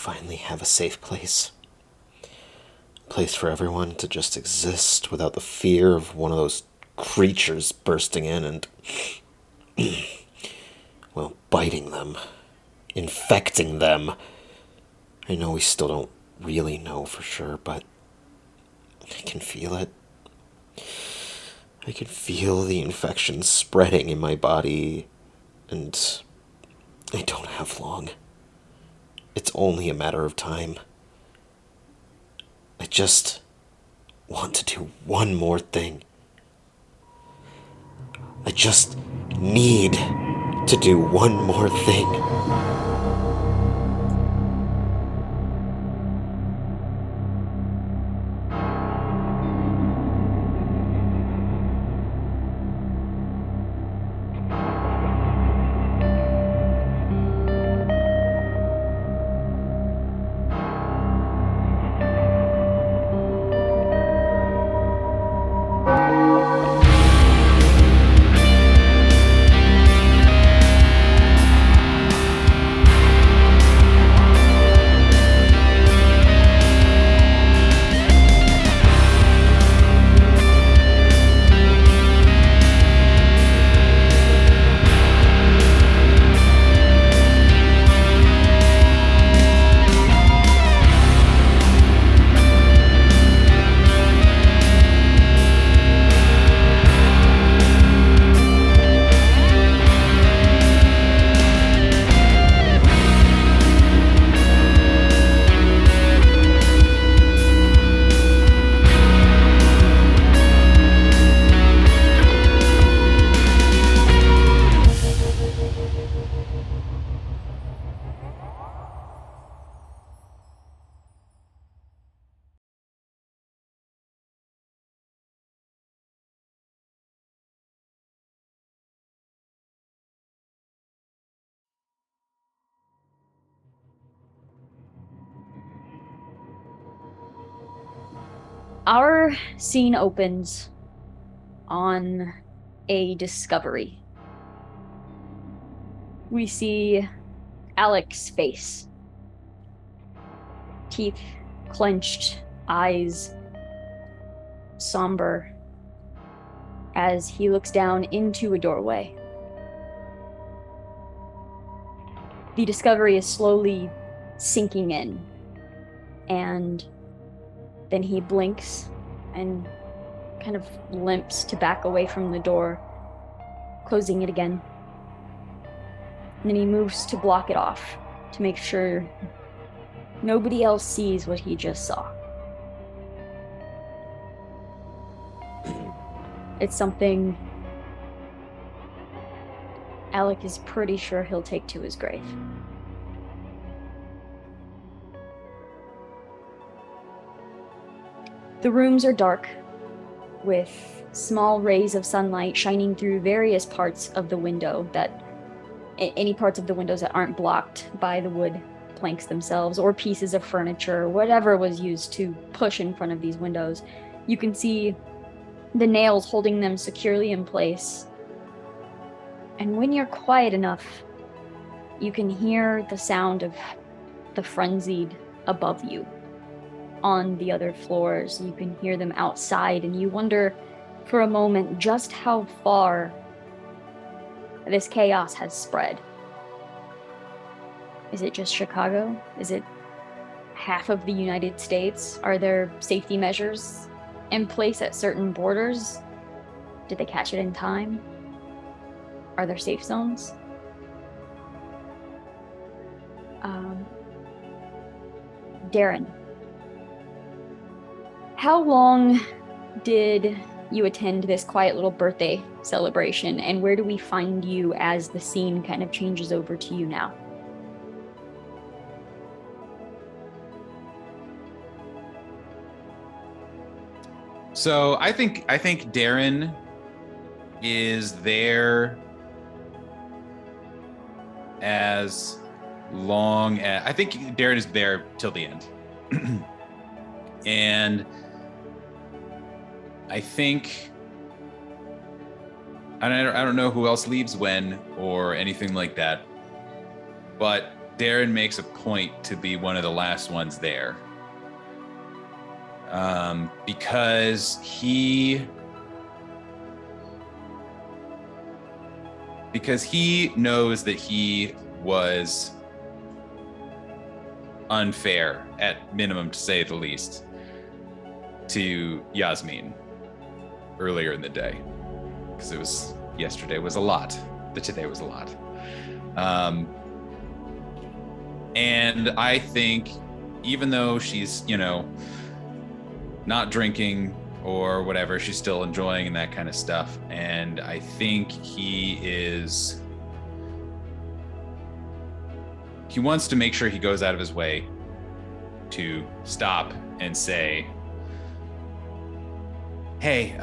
finally have a safe place. A place for everyone to just exist without the fear of one of those creatures bursting in and, well, biting them, infecting them. I know we still don't really know for sure, but I can feel it. I can feel the infection spreading in my body, and I don't have long. It's only a matter of time. I just want to do one more thing. I just need to do one more thing. Our scene opens on a discovery. We see Alec's face. Teeth clenched, eyes somber, as he looks down into a doorway. The discovery is slowly sinking in, and then he blinks and kind of limps to back away from the door, closing it again. And then he moves to block it off to make sure nobody else sees what he just saw. It's something Alec is pretty sure he'll take to his grave. The rooms are dark, with small rays of sunlight shining through various parts of the window any parts of the windows that aren't blocked by the wood planks themselves or pieces of furniture, whatever was used to push in front of these windows. You can see the nails holding them securely in place. And when you're quiet enough, you can hear the sound of the frenzied above you. On the other floors, you can hear them outside, and you wonder for a moment just how far this chaos has spread. Is it just Chicago? Is it half of the United States? Are there safety measures in place at certain borders? Did they catch it in time? Are there safe zones? Darren, how long did you attend this quiet little birthday celebration, and where do we find you as the scene kind of changes over to you now? So I think Darren is there as long as I think Darren is there till the end. And I think I don't know who else leaves when or anything like that, but Darren makes a point to be one of the last ones there. Because he knows that he was unfair, at minimum, to say the least, to Yasmin earlier in the day. Because yesterday was a lot, but today was a lot. And I think even though she's, not drinking or whatever, she's still enjoying and that kind of stuff. And I think he wants to make sure he goes out of his way to stop and say, hey,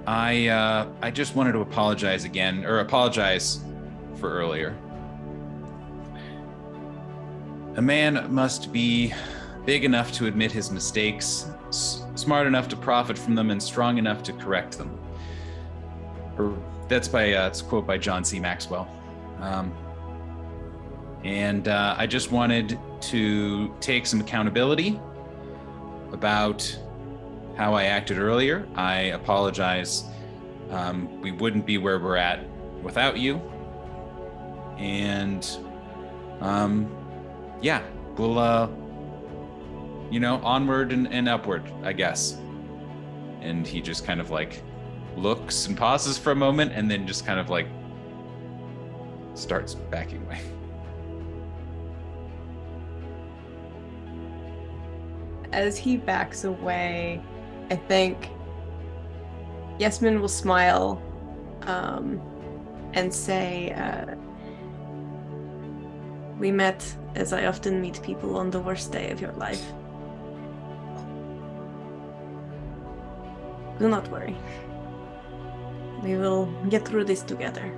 I just wanted to apologize again, or apologize for earlier. A man must be big enough to admit his mistakes, smart enough to profit from them, and strong enough to correct them. That's it's a quote by John C. Maxwell. And I just wanted to take some accountability about how I acted earlier. I apologize. We wouldn't be where we're at without you. And we'll onward and upward, I guess. And he just kind of looks and pauses for a moment and then just kind of starts backing away. As he backs away, I think Yasmin will smile and say, we met as I often meet people on the worst day of your life. Do not worry. We will get through this together.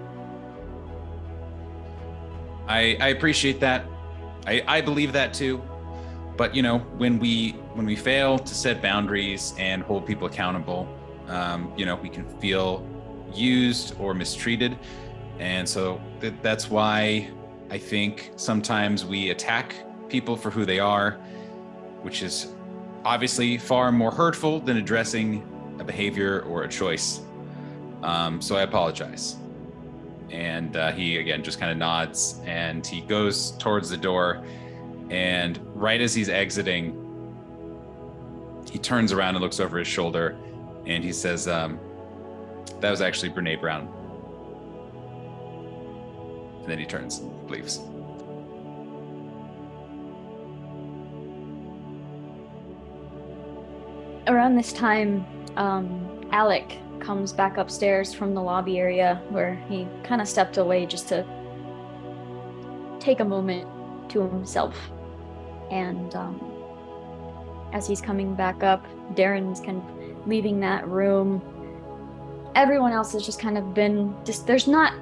I appreciate that. I believe that too. But when we fail to set boundaries and hold people accountable, we can feel used or mistreated. And so that's why I think sometimes we attack people for who they are, which is obviously far more hurtful than addressing a behavior or a choice. So I apologize. And he, again, just kind of nods and he goes towards the door. And right as he's exiting, he turns around and looks over his shoulder and he says, that was actually Brene Brown. And then he turns and leaves. Around this time, Alec comes back upstairs from the lobby area where he kind of stepped away just to take a moment to himself. And as he's coming back up, Darren's kind of leaving that room. Everyone else has just kind of been there's not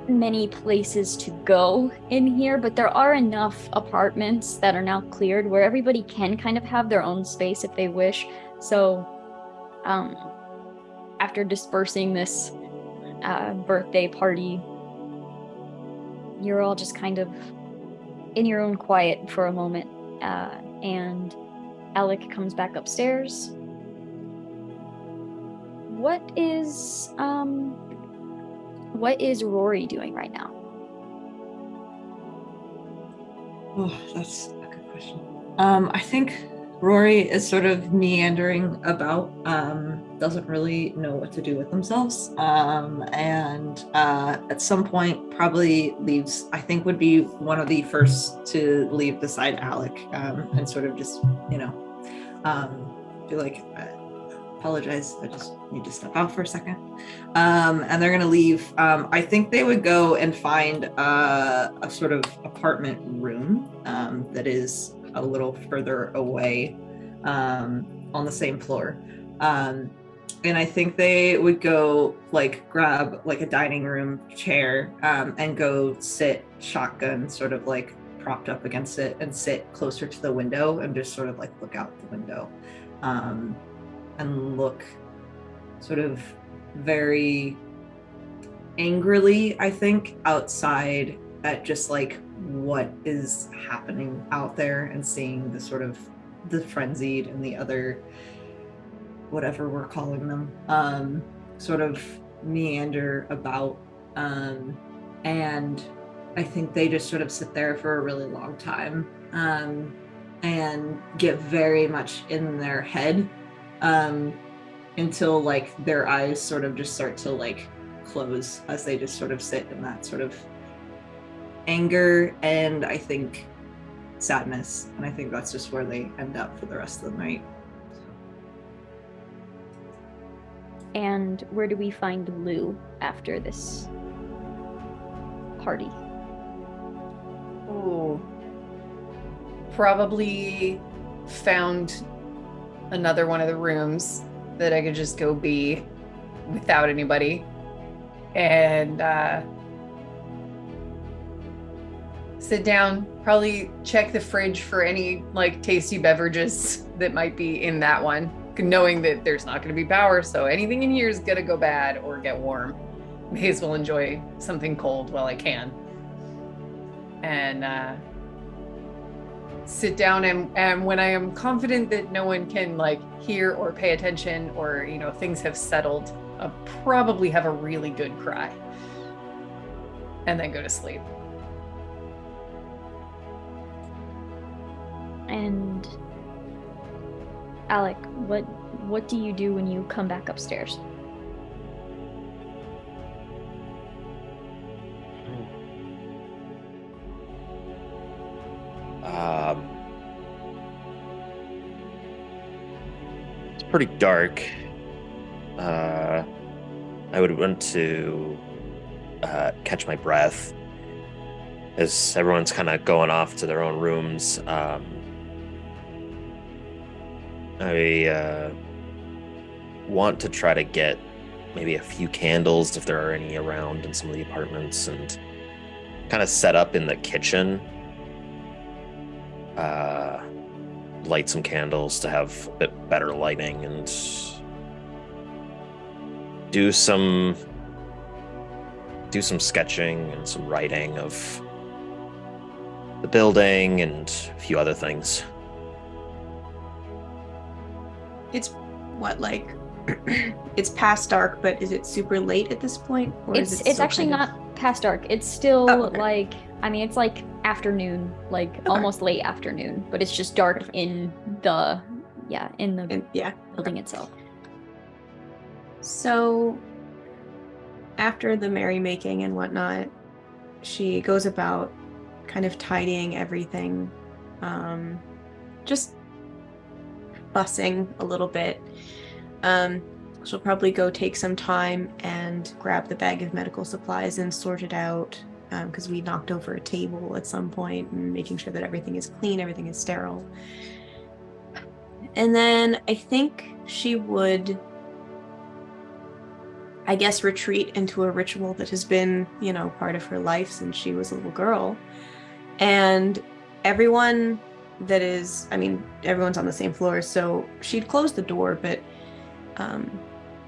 many places to go in here, but there are enough apartments that are now cleared where everybody can kind of have their own space if they wish. So after dispersing this birthday party, you're all just kind of in your own quiet for a moment. And Alec comes back upstairs. What is Rory doing right now? Oh, that's a good question. I think Rory is sort of meandering about, doesn't really know what to do with themselves, and at some point probably leaves. I think would be one of the first to leave beside Alec, and sort of just, be like, I apologize, I just need to step out for a second. And they're gonna leave. I think they would go and find a sort of apartment room that is a little further away on the same floor. And I think they would go grab a dining room chair and go sit shotgun sort of propped up against it and sit closer to the window and just sort of look out the window and look sort of very angrily, I think, outside at just like what is happening out there and seeing the sort of the frenzied and the other whatever we're calling them sort of meander about, and I think they just sort of sit there for a really long time and get very much in their head until like their eyes sort of just start to like close as they just sort of sit in that sort of anger and I think sadness, and I think that's just where they end up for the rest of the night. And where do we find Lou after this party? Ooh. Probably found another one of the rooms that I could just go be without anybody. And sit down, probably check the fridge for any like tasty beverages that might be in that one, knowing that there's not going to be power, so anything in here is going to go bad or get warm. May as well enjoy something cold while I can. And sit down, and when I am confident that no one can like hear or pay attention, or you know things have settled, I'll probably have a really good cry and then go to sleep. And Alec, what do you do when you come back upstairs? It's pretty dark. I would want to catch my breath as everyone's kind of going off to their own rooms. I want to try to get maybe a few candles if there are any around in some of the apartments, and kind of set up in the kitchen. Light some candles to have a bit better lighting, and do some sketching and some writing of the building and a few other things. It's what, like, it's past dark, but is it super late at this point? Or It's actually not past dark. It's still like, I mean, it's like afternoon, like almost late afternoon, but it's just dark in the building itself. So after the merrymaking and whatnot, she goes about kind of tidying everything, just fussing a little bit. She'll probably go take some time and grab the bag of medical supplies and sort it out, because we knocked over a table at some point, and making sure that everything is clean, everything is sterile. And then I think she would, I guess, retreat into a ritual that has been, you know, part of her life since she was a little girl. And everyone that is, I mean, everyone's on the same floor, so she'd close the door, but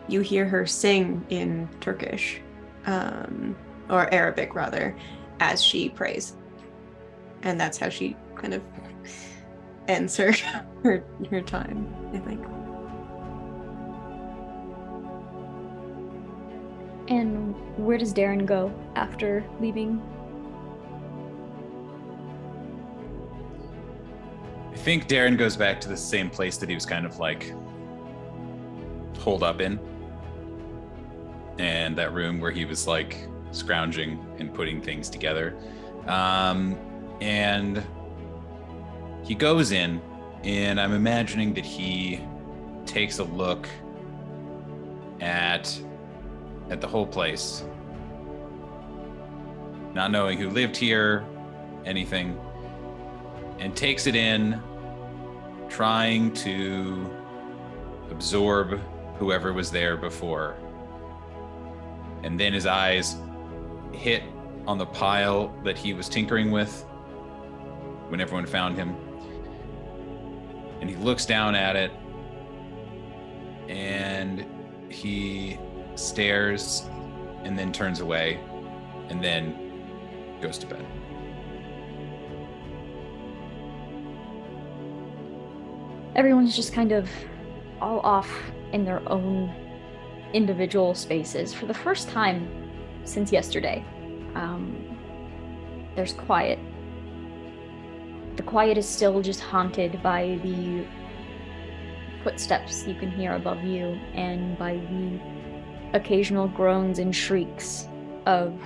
you hear her sing in Turkish, or Arabic rather, as she prays. And that's how she kind of ends her time, I think. And where does Darren go after leaving? I think Darren goes back to the same place that he was kind of like holed up in. And that room where he was like scrounging and putting things together. And he goes in, and I'm imagining that he takes a look at the whole place, not knowing who lived here, anything, and takes it in, trying to absorb whoever was there before. And then his eyes hit on the pile that he was tinkering with when everyone found him. And he looks down at it, and he stares and then turns away, and then goes to bed. Everyone's just kind of all off in their own individual spaces for the first time since yesterday. There's quiet. The quiet is still just haunted by the footsteps you can hear above you and by the occasional groans and shrieks of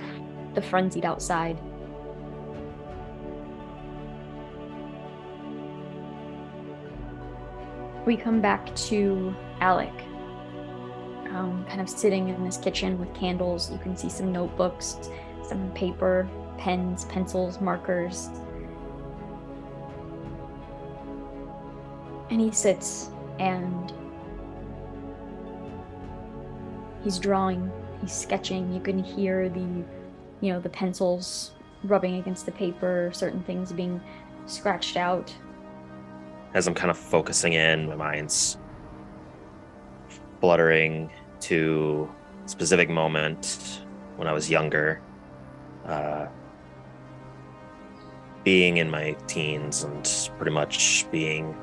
the frenzied outside. We come back to Alec, kind of sitting in this kitchen with candles. You can see some notebooks, some paper, pens, pencils, markers. And he sits and he's drawing, he's sketching. You can hear the pencils rubbing against the paper, certain things being scratched out. As I'm kind of focusing in, my mind's fluttering to a specific moment when I was younger, being in my teens and pretty much being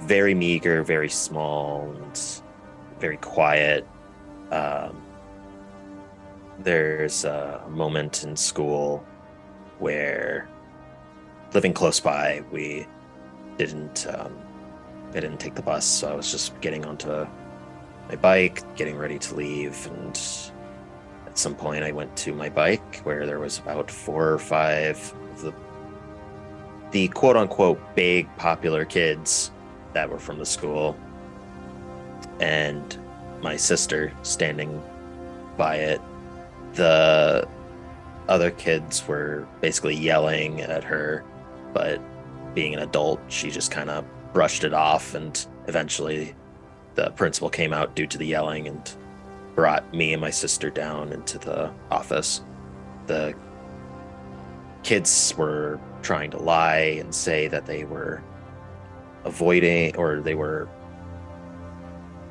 very meager, very small, and very quiet. There's a moment in school where, living close by, I didn't take the bus, so I was just getting onto my bike, getting ready to leave, and at some point I went to my bike where there was about 4 or 5 of the quote-unquote big popular kids that were from the school, and my sister standing by it. The other kids were basically yelling at her, but being an adult, she just kind of brushed it off, and eventually the principal came out due to the yelling and brought me and my sister down into the office. The kids were trying to lie and say that they were avoiding, or they were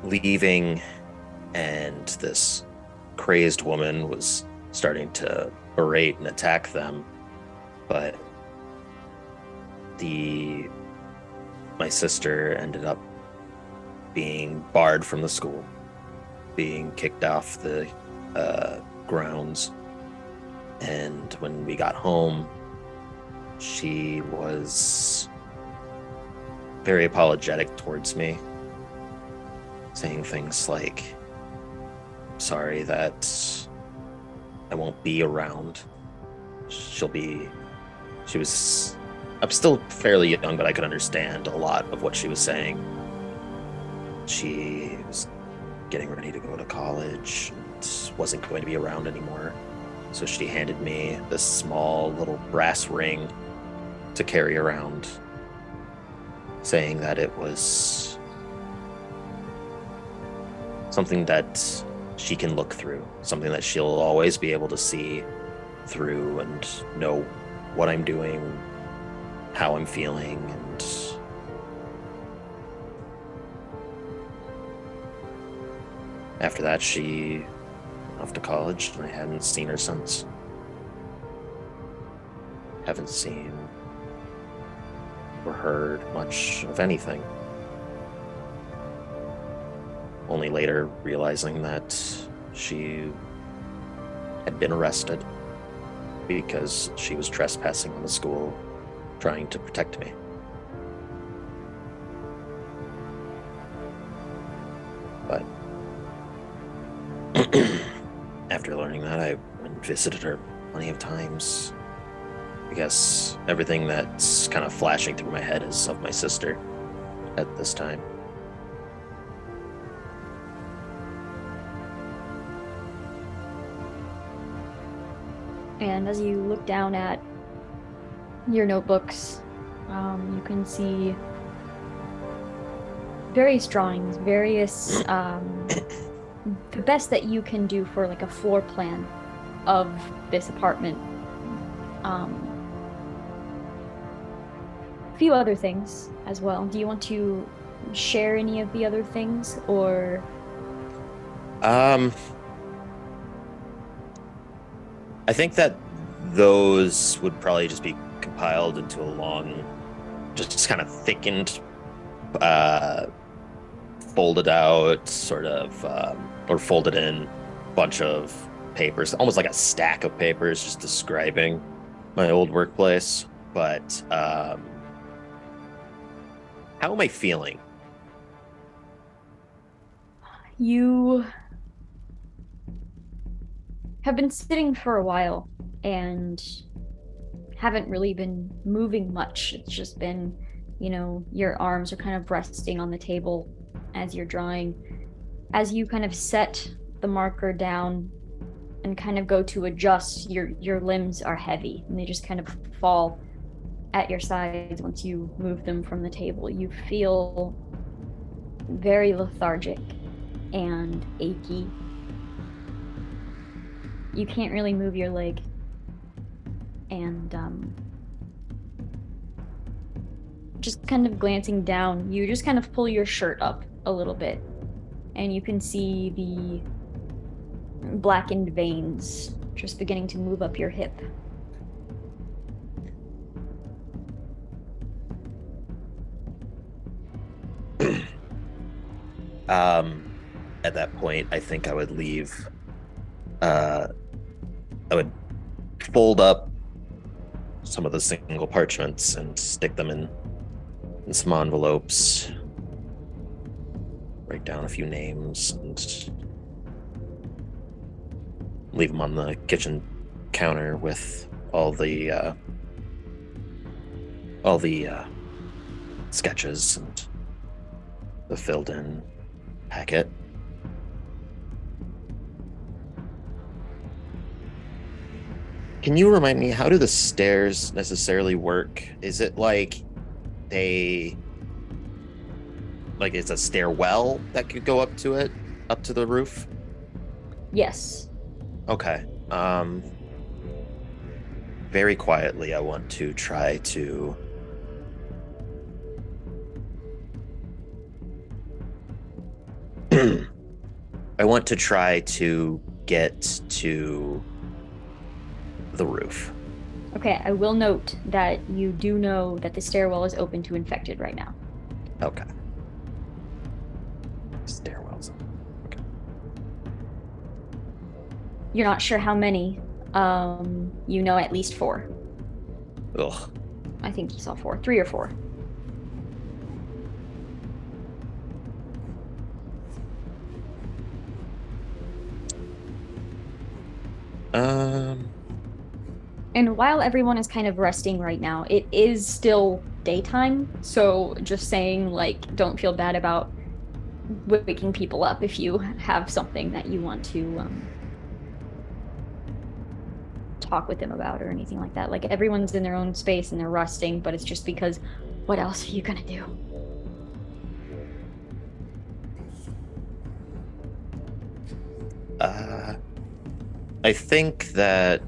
leaving, and this crazed woman was starting to berate and attack them, but my sister ended up being barred from the school, being kicked off the grounds. And when we got home, she was very apologetic towards me, saying things like, "Sorry that I won't be around." I'm still fairly young, but I could understand a lot of what she was saying. She was getting ready to go to college and wasn't going to be around anymore. So she handed me this small little brass ring to carry around, saying that it was something that she can look through, something that she'll always be able to see through and know what I'm doing, how I'm feeling. And after that, she went off to college, and I hadn't seen her since. Haven't seen or heard much of anything. Only later realizing that she had been arrested because she was trespassing on the school, trying to protect me. But after learning that, I went and visited her plenty of times. I guess everything that's kind of flashing through my head is of my sister at this time. And as you look down at your notebooks, you can see various drawings, the best that you can do for like a floor plan of this apartment. A few other things as well. Do you want to share any of the other things, or? I think that those would probably just be compiled into a long, just kind of thickened, folded out, sort of, or folded in bunch of papers, almost like a stack of papers, just describing my old workplace. But how am I feeling? You have been sitting for a while and haven't really been moving much. It's just been, your arms are kind of resting on the table as you're drawing. As you kind of set the marker down and kind of go to adjust, your limbs are heavy and they just kind of fall at your sides once you move them from the table. You feel very lethargic and achy. You can't really move your leg. And just kind of glancing down, you just kind of pull your shirt up a little bit and you can see the blackened veins just beginning to move up your hip. At that point, I think I would leave. I would fold up some of the single parchments and stick them in some envelopes. Write down a few names and leave them on the kitchen counter with all the sketches and the filled in packet. Can you remind me, how do the stairs necessarily work? Is it like it's a stairwell that could go up to it, up to the roof? Yes. Okay. Very quietly, I want to try to get to the roof. Okay, I will note that you do know that the stairwell is open to infected right now. Okay. Stairwells. Okay. You're not sure how many. You know at least 4. Ugh. I think you saw 4. 3 or 4. And while everyone is kind of resting right now, it is still daytime, so just saying, don't feel bad about waking people up if you have something that you want to talk with them about or anything like that. Everyone's in their own space and they're resting, but it's just because what else are you gonna do? I think that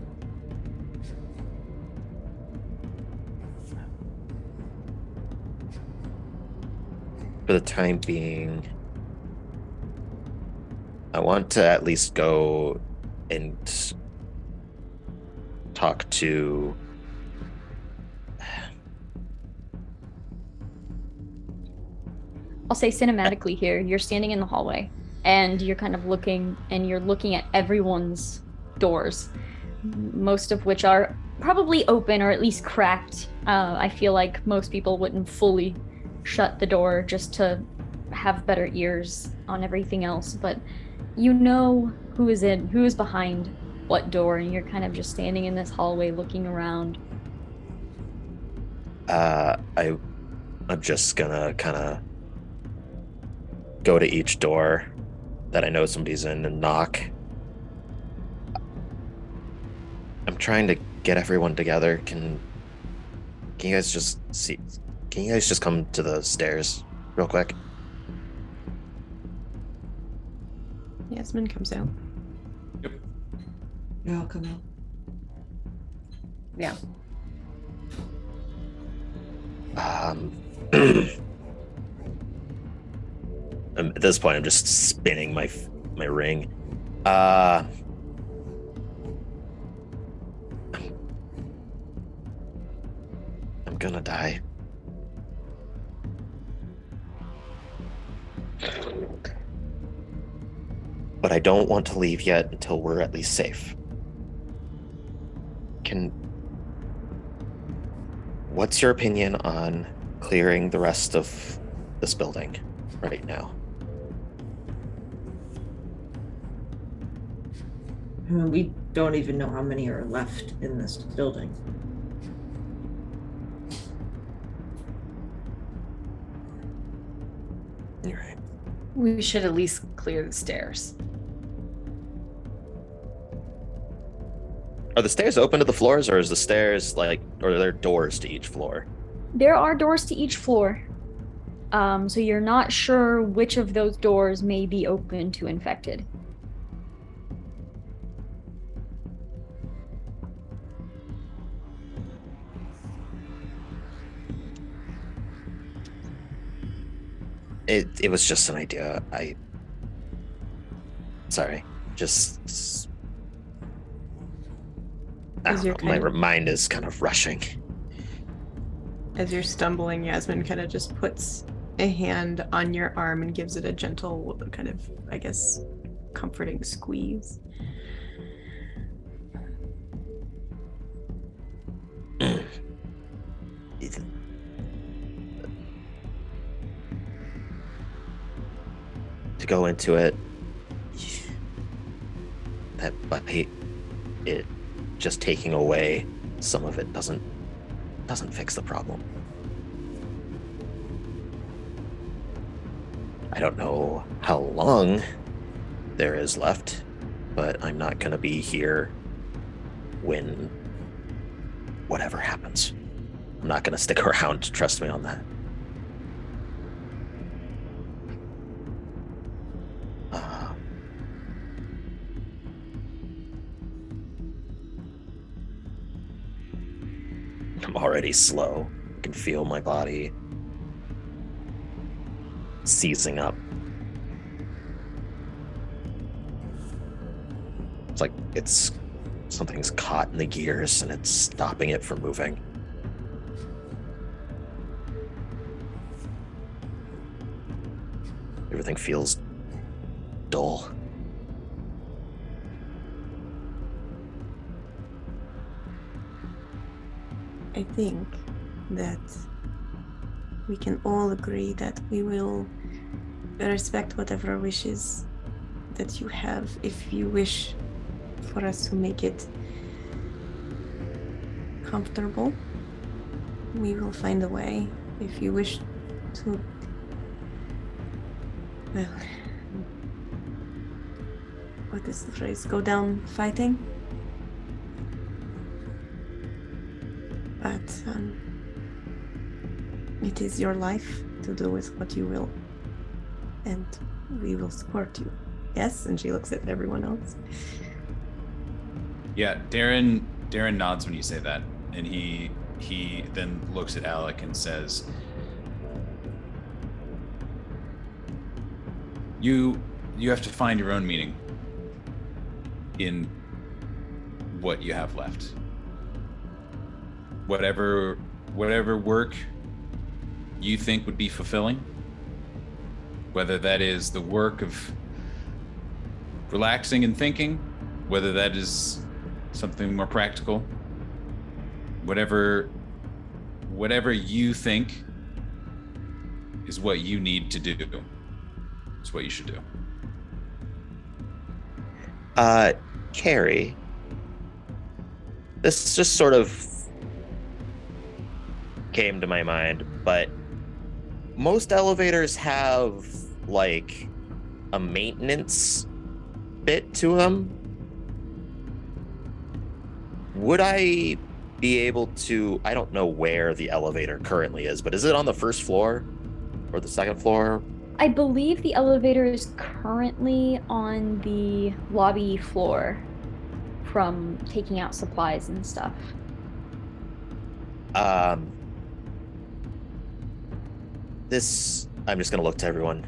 for the time being, I want to at least go and talk to I'll say cinematically here, you're standing in the hallway and you're kind of looking at everyone's doors, most of which are probably open or at least cracked. I feel like most people wouldn't fully shut the door just to have better ears on everything else, but you know who is behind what door, and you're kind of just standing in this hallway looking around. I'm just gonna kind of go to each door that I know somebody's in and knock. I'm trying to get everyone together. Can you guys just come to the stairs real quick? Yasmin comes out. Yep. Yeah, I'll come out. Yeah. At this point, I'm just spinning my I'm gonna die. But I don't want to leave yet until we're at least safe. What's your opinion on clearing the rest of this building right now? We don't even know how many are left in this building. You're right. We should at least clear the stairs. Are the stairs open to the floors, or is the stairs or are there doors to each floor? There are doors to each floor. So you're not sure which of those doors may be open to infected. It was just an idea. Sorry. Just I don't know, my mind is kind of rushing. As you're stumbling, Yasmin kind of just puts a hand on your arm and gives it a gentle kind of, I guess, comforting squeeze. To go into it, but it just taking away some of it doesn't fix the problem. I don't know how long there is left, but I'm not gonna be here when whatever happens. I'm not gonna stick around, trust me on that. I'm already slow. I can feel my body seizing up. It's like something's caught in the gears and it's stopping it from moving. Everything feels dull. I think that we can all agree that we will respect whatever wishes that you have. If you wish for us to make it comfortable, we will find a way. If you wish to, well, what is the phrase? Go down fighting? But it is your life to do with what you will, and we will support you. Yes? And she looks at everyone else. Yeah, Darren nods when you say that, and he then looks at Alec and says, You have to find your own meaning in what you have left. Whatever work you think would be fulfilling, whether that is the work of relaxing and thinking, whether that is something more practical, whatever you think is what you need to do, it's what you should do. Carrie, this just sort of came to my mind, but most elevators have like a maintenance bit to them. Would I be able to, I don't know where the elevator currently is, but is it on the first floor or the second floor? I believe the elevator is currently on the lobby floor from taking out supplies and stuff. I'm just gonna look to everyone.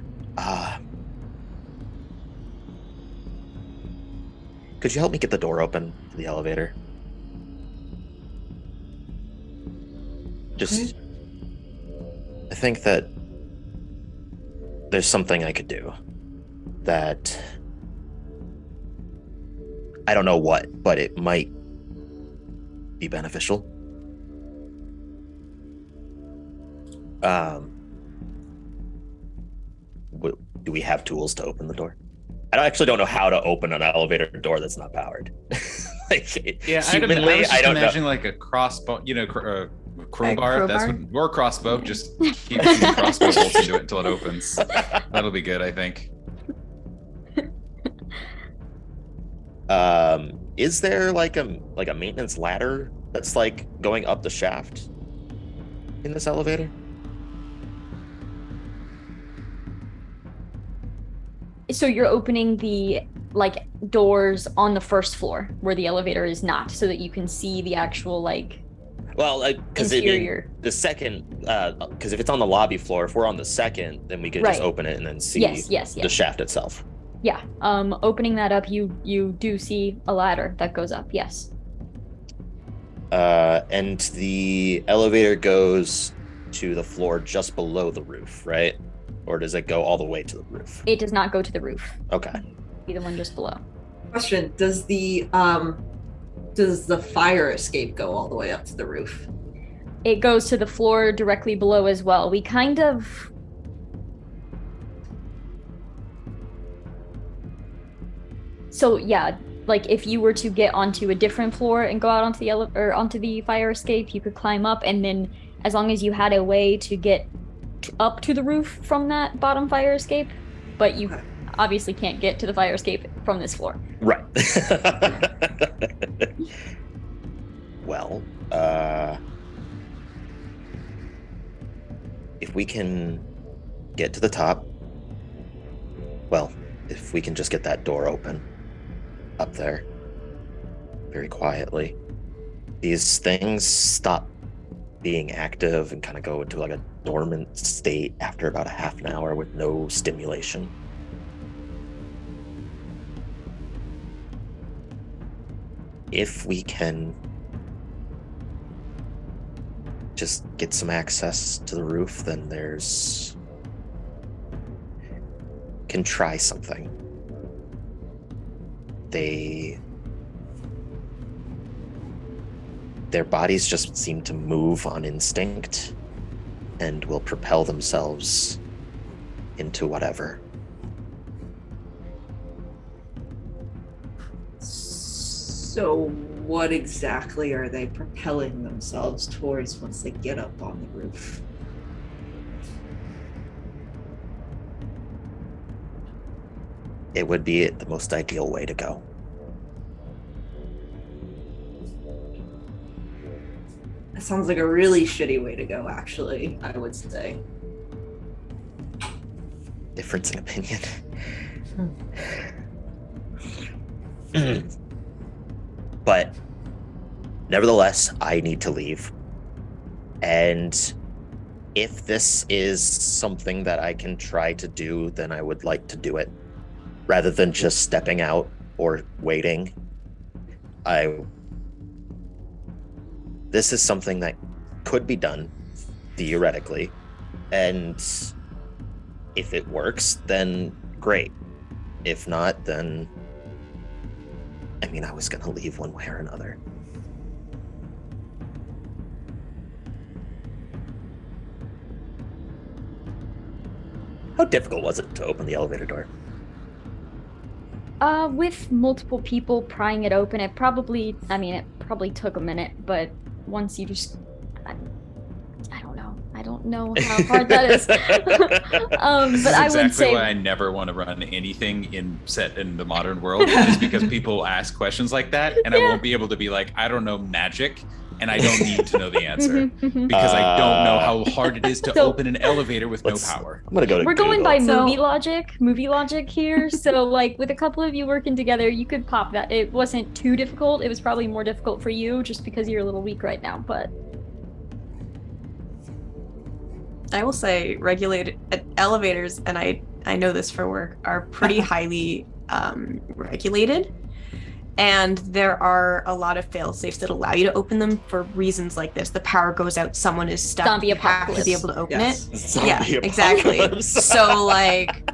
Could you help me get the door open to the elevator? Just, I think that there's something I could do that I don't know what, but it might be beneficial. Do we have tools to open the door? I actually don't know how to open an elevator door that's not powered. Yeah, humanly, I was just I don't imagining know. like a crossbow, crowbar. crowbar? That's what, or crossbow. Just keep shooting crossbow bolts into it until it opens. That'll be good, I think. Is there like a maintenance ladder that's like going up the shaft in this elevator? So you're opening the like doors on the first floor where the elevator is not, so that you can see the actual like Well, because interior. the second, because if it's on the lobby floor, if we're on the second, then we could just Right. open it and then see Yes. the shaft itself. Yeah. Opening that up, you do see a ladder that goes up. Yes. And the elevator goes to the floor just below the roof, right? Or does it go all the way to the roof? It does not go to the roof. Okay. Be the one just below. Question: does the fire escape go all the way up to the roof? It goes to the floor directly below as well. We kind of So yeah, like if you were to get onto a different floor and go out onto the or onto the fire escape, you could climb up, and then as long as you had a way to get up to the roof from that bottom fire escape, but you Okay. obviously can't get to the fire escape from this floor. Right. Well, if we can get to the top, well, if we can just get that door open up there very quietly, these things stop being active and kind of go into like a dormant state after about a half an hour with no stimulation. If we can just get some access to the roof, then can try something. Their bodies just seem to move on instinct and will propel themselves into whatever. So what exactly are they propelling themselves towards once they get up on the roof? It would be the most ideal way to go. That sounds like a really shitty way to go, actually, I would say. Difference in opinion. But nevertheless, I need to leave. And if this is something that I can try to do, then I would like to do it. Rather than just stepping out or waiting. This is something that could be done, theoretically. And if it works, then great. If not, then I was gonna leave one way or another. How difficult was it to open the elevator door? With multiple people prying it open, it probably took a minute, but once you just, I don't know how hard that is. This But is I exactly would say, why I never want to run anything set in the modern world, is because people ask questions like that, and I won't be able to be like, I don't know magic, and I don't need to know the answer because I don't know how hard it is to So- open an elevator with no Let's- power. I'm gonna go to we're going Google. by So- movie logic here. So like with a couple of you working together, you could pop that. It wasn't too difficult. It was probably more difficult for you just because you're a little weak right now, but I will say regulated elevators, and I know this for work, are pretty highly regulated. And there are a lot of fail-safes that allow you to open them for reasons like this. The power goes out, someone is stuck. Zombie you have to apocalypse. be able to open it. Zombie exactly. apocalypse. So like,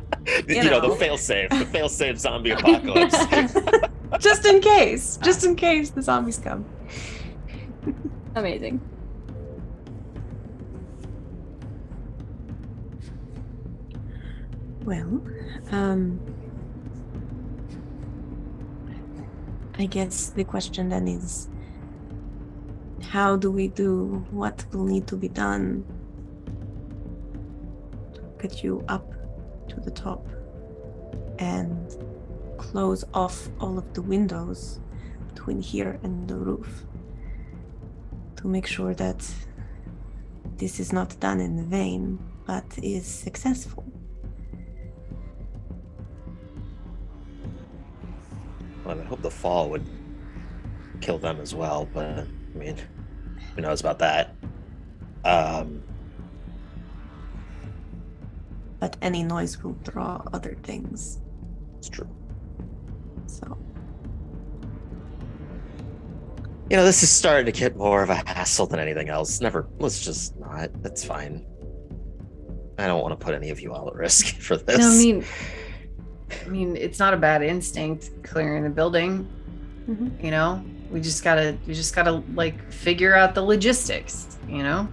you know, the fail-safe zombie apocalypse. just in case the zombies come. Amazing. Well, I guess the question then is, how do we do what will need to be done to get you up to the top and close off all of the windows between here and the roof to make sure that this is not done in vain but is successful? Well, I hope the fall would kill them as well, but I mean, who knows about that? But any noise will draw other things. It's true. So, You know, this is starting to get more of a hassle than anything else. Let's just not. That's fine. I don't want to put any of you all at risk for this. No, I mean, it's not a bad instinct clearing the building. mhm. You know, we just gotta like figure out the logistics. You know,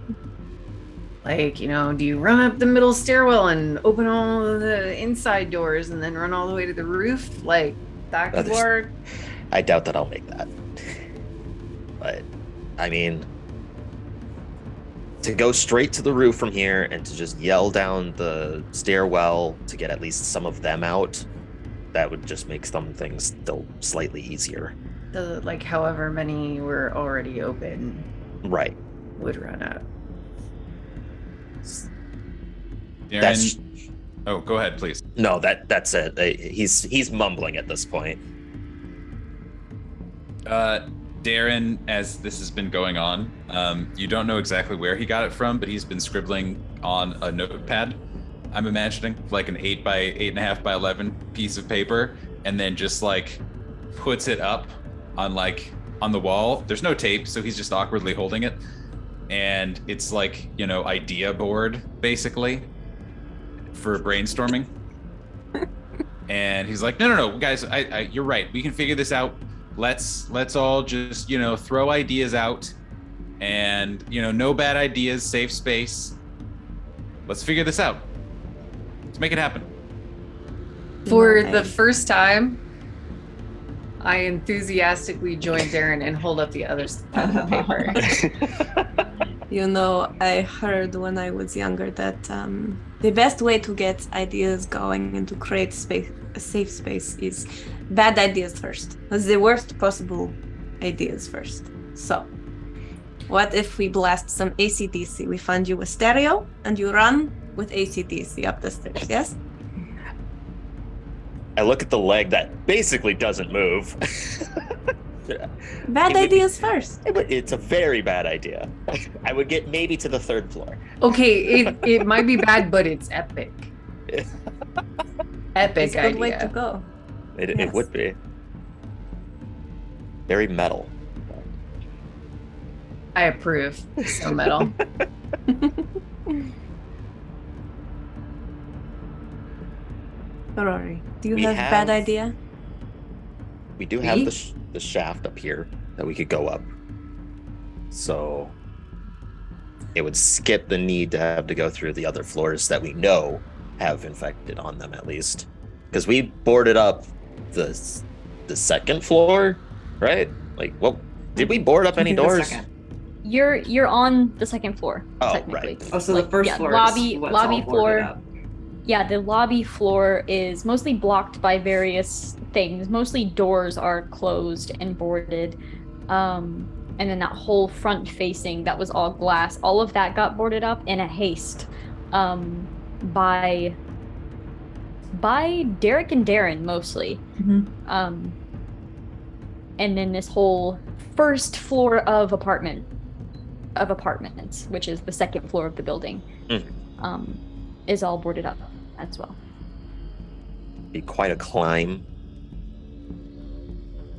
like, you know, do you run up the middle stairwell and open all of the inside doors and then run all the way to the roof? Like that could work. I doubt that I'll make that. But I mean, to go straight to the roof from here and to just yell down the stairwell to get at least some of them out, that would just make some things still slightly easier. The like however many were already open Right. would run out. That's- Oh, go ahead, please. No, that's it. He's mumbling at this point. Darren, as this has been going on, you don't know exactly where he got it from, but he's been scribbling on a notepad. I'm imagining like an 8 by 8.5 by 11 piece of paper, and then just like puts it up on the wall. There's no tape, so he's just awkwardly holding it, and it's like, you know, idea board basically for brainstorming. And he's like, no, guys, I you're right. We can figure this out. Let's all just, you know, throw ideas out, and, you know, no bad ideas, safe space. Let's figure this out. Let's make it happen. For Okay. the first time, I enthusiastically join Darren and hold up the other side of the paper. You know, I heard when I was younger that the best way to get ideas going and to create a safe space is bad ideas first. That's the worst possible ideas first. So, what if we blast some AC/DC? We find you a stereo and you run with AC/DC up the stairs, yes? I look at the leg that basically doesn't move. Bad It would- ideas first. It's a very bad idea. I would get maybe to the 3rd floor. Okay, it might be bad, but it's epic. Epic It's a good way to idea. go. It Yes. would be. Very metal. I approve. So metal. Rory, do you We have a bad have- idea? We do have Me? the shaft up here that we could go up. So it would skip the need to have to go through the other floors that we know have infected on them, at least. Because we boarded up the 2nd floor, right? Like, well, did we board up any I think the doors? second. You're on the 2nd floor, Oh, technically. right. Oh, so the first floor is lobby what's lobby all boarded floor. up. Yeah, the lobby floor is mostly blocked by various things. Mostly doors are closed and boarded. And then that whole front facing that was all glass, all of that got boarded up in a haste by Derek and Darren mostly. Mhm. And then this whole first floor of apartments, which is the 2nd floor of the building, is all boarded up as well. Be quite a climb.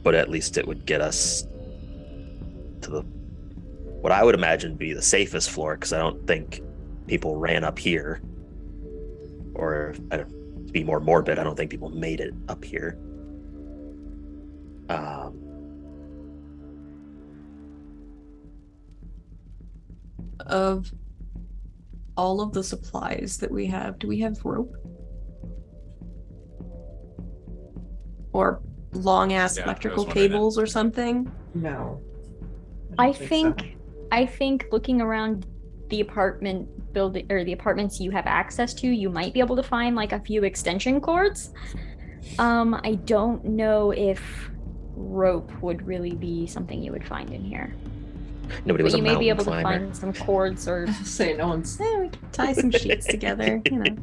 but at least it would get us to the what I would imagine be the safest floor, because I don't think people ran up here. Or to be more morbid, I don't think people made it up here. Of all of the supplies that we have, do we have rope? Or long ass electrical cables or something? No. I don't think looking around the apartment building or the apartments you have access to, you might be able to find like a few extension cords. I don't know if rope would really be something you would find in here. Nobody was But a you may be mountain able to climber. find some cords or Say no one's. We can tie some sheets together, you know.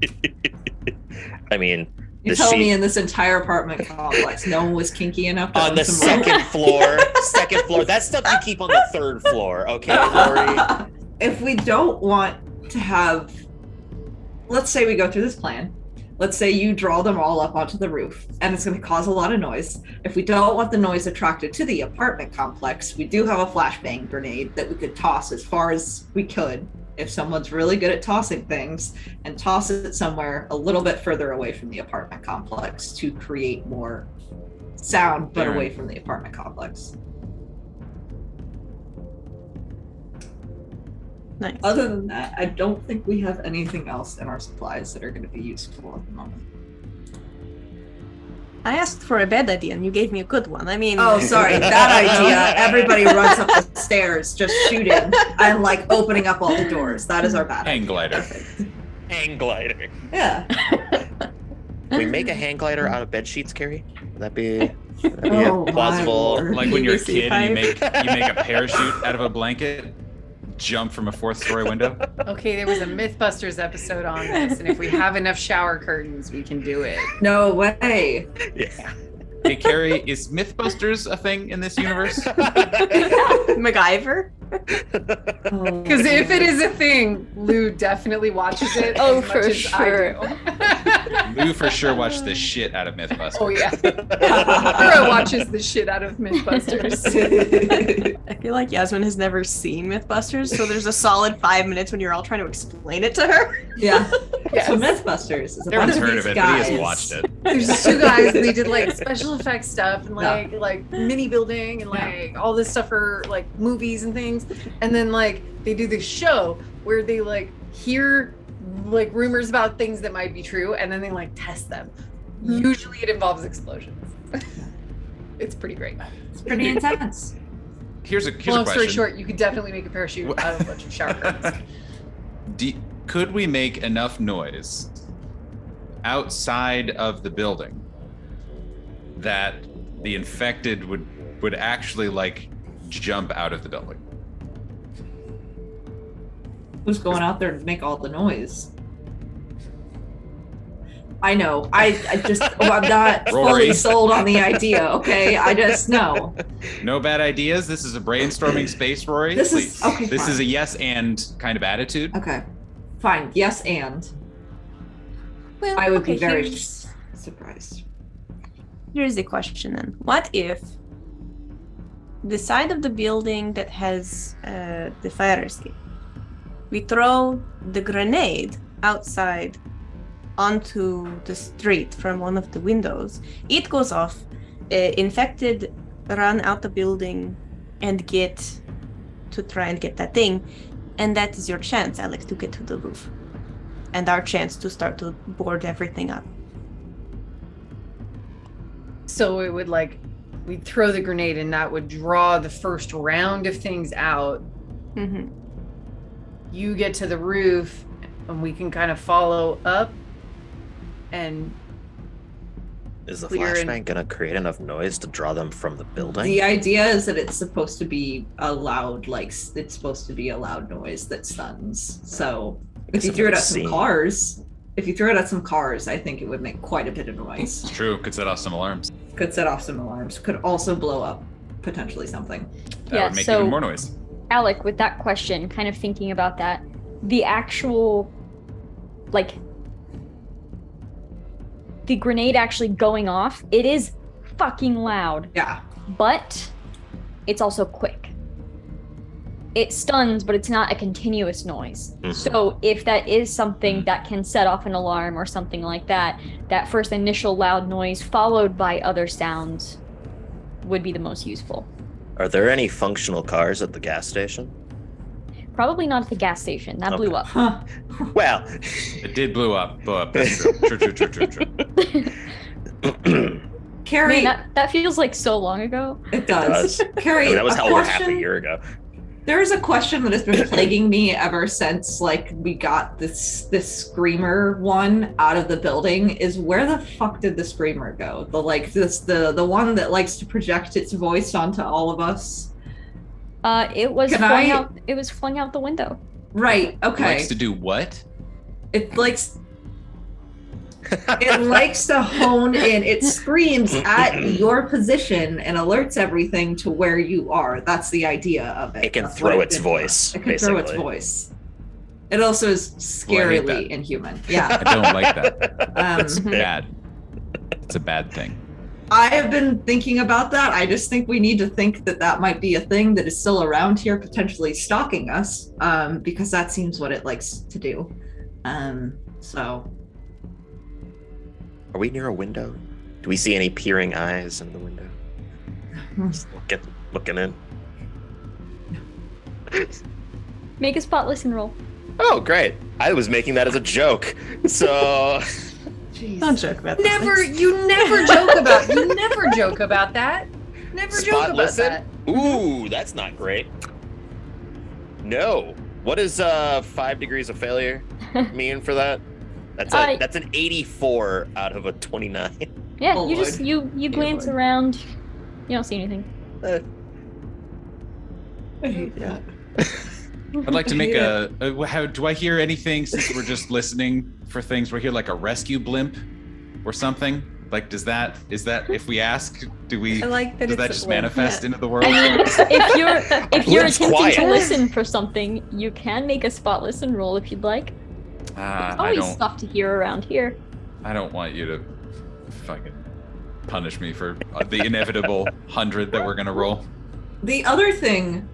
I mean, You the tell me sheet in this entire apartment complex, no one was kinky enough to on own the some rope? second floor. Second floor. That's stuff you keep on the third floor. Okay, Lori. If we don't want to have, let's say we go through this plan. Let's say you draw them all up onto the roof, and it's going to cause a lot of noise. If we don't want the noise attracted to the apartment complex, we do have a flashbang grenade that we could toss as far as we could if someone's really good at tossing things, and toss it somewhere a little bit further away from the apartment complex to create more sound, but Darren. away from the apartment complex. Nice. Other than that, I don't think we have anything else in our supplies that are going to be useful at the moment. I asked for a bad idea and you gave me a good one. I mean, Oh, sorry, that idea. Everybody runs up the stairs just shooting and like opening up all the doors. That is our bad Hang idea. glider. Hang glider. Yeah. Can we make a hang glider out of bed sheets, Carrie? Would that be Oh, my plausible? Lord. Like when you're a PVC kid and you pipe. make a parachute out of a blanket, jump from a 4th-story window. Okay, there was a Mythbusters episode on this, and if we have enough shower curtains, we can do it. No way. Yeah. Hey, Carrie, is Mythbusters a thing in this universe? MacGyver? Because if it is a thing, Lou definitely watches it. Oh, as much for as sure. I do. Lou for sure watched the shit out of Mythbusters. Oh yeah. Laura watches the shit out of Mythbusters. I feel like Yasmin has never seen Mythbusters, so there's a solid 5 minutes when you're all trying to explain it to her. Yeah. Yes. So Mythbusters is a bunch Everyone's of heard these of it, but he hasn't guys. watched it. There's just two guys. They did like special effects stuff and Yeah. like mini building and like all this stuff for like movies and things. And then like they do this show where they like hear like rumors about things that might be true and then they like test them. Usually it involves explosions. It's pretty great. It's pretty intense. Here's a Long question. story short, you could definitely make a parachute out of a bunch of shower curtains. Could we make enough noise outside of the building that the infected would actually like jump out of the building? Who's going out there to make all the noise? I know. I just I'm not Rory. fully sold on the idea, okay? I just know. No bad ideas. This is a brainstorming space, Rory. This is- Please. okay, This fine. is a yes and kind of attitude. Okay. Fine. Yes, and Well, I would be okay, very here's- surprised. Here's the question then. What if the side of the building that has the fire escape, we throw the grenade outside onto the street from one of the windows, it goes off, infected run out the building and get to try and get that thing, and that is your chance, Alex, to get to the roof. And our chance to start to board everything up. So it would like, we'd throw the grenade and that would draw the first round of things out. Mm-hmm. You get to the roof and we can kind of follow up and Is the Clear and- flashbang gonna create enough noise to draw them from the building? The idea is that it's supposed to be a loud, like it's supposed to be a loud noise that stuns. So if you threw it at some cars, I think it would make quite a bit of noise. It's true. Could set off some alarms. Could set off some alarms. Could also blow up potentially something. That Yeah, would make so- even more noise. Alec, with that question, kind of thinking about that, the actual, like, the grenade actually going off, it is fucking loud. Yeah. but it's also quick. It stuns, but it's not a continuous noise. Mhm. So if that is something that can set off an alarm or something like that, that first initial loud noise followed by other sounds would be the most useful. Are there any functional cars at the gas station? Probably not at the gas station. That blew up. Huh. Well, It did blow up. That's true. True. Carrie, Man, that feels like so long ago. it does. Carrie, I mean, that was a over half a question- year ago. There's a question that has been plaguing me ever since we got this screamer one out of the building is where the fuck did the screamer go? The one that likes to project its voice onto all of us. It was Can flung I- out. It was flung out the window. Right, okay. Likes to do what? It likes to hone in. It screams at your position and alerts everything to where you are. That's the idea of it. It can That's throw what its did for voice, us. It can throw its basically. voice. It also is Well, I hate scarily that. inhuman. Yeah. I don't like that. It's Um, bad. It's a bad thing. I have been thinking about that. I just think we need to think that might be a thing that is still around here, potentially stalking us, because that seems what it likes to do. So Are we near a window? Do we see any peering eyes in the window? Just looking in. Make a spot listen roll. Oh, great. I was making that as a joke. So, don't joke about that. You never joke about that. Never spot joke about listen? that. Ooh, that's not great. No. What does 5 degrees of failure mean for that? That's an 84 out of a 29. Yeah, Oh, you just Lord. you glance Lord. around. You don't see anything. I hate that. I'd like to make how do I hear anything since we're just listening for things? We're here like a rescue blimp or something. Like, is that if we ask, do we? I like that Does it's that a just blimp. manifest into the world? I mean, if you're Blimp's attempting quiet. to listen for something, you can make a spot listen roll if you'd like. I Always don't. stuff to hear around here. I don't want you to fucking punish me for the inevitable 100 that we're gonna roll. The other thing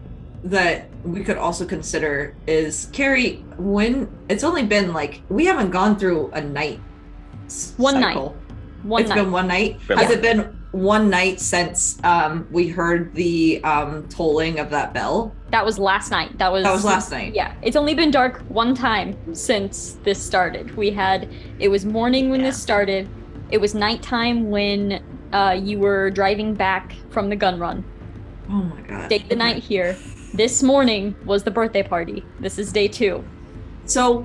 that we could also consider is, Carrie, when it's only been we haven't gone through a night One night. cycle. One It's night. been one night. Been Has one. it been one night since we heard the tolling of that bell? That was last night. That was last night. Yeah, it's only been dark one time since this started. It was morning when this started. It was nighttime when you were driving back from the gun run. Oh my god. Stayed the night here. This morning was the birthday party. This is day 2. So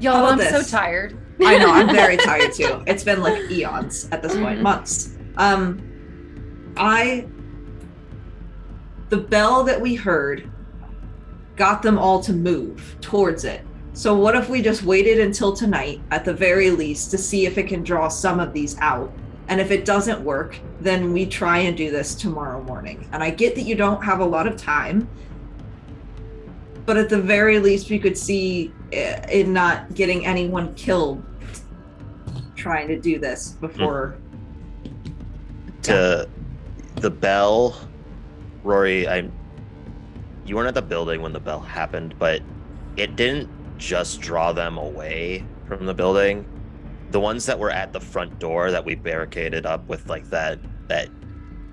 Y'all, How I'm about so this? tired. I know, I'm very tired too. It's been eons at this point, months. The bell that we heard got them all to move towards it. So what if we just waited until tonight, at the very least, to see if it can draw some of these out? And if it doesn't work, then we try and do this tomorrow morning. And I get that you don't have a lot of time, but at the very least, we could see in not getting anyone killed trying to do this before. To the bell, Rory, you weren't at the building when the bell happened, but it didn't just draw them away from the building. The ones that were at the front door that we barricaded up with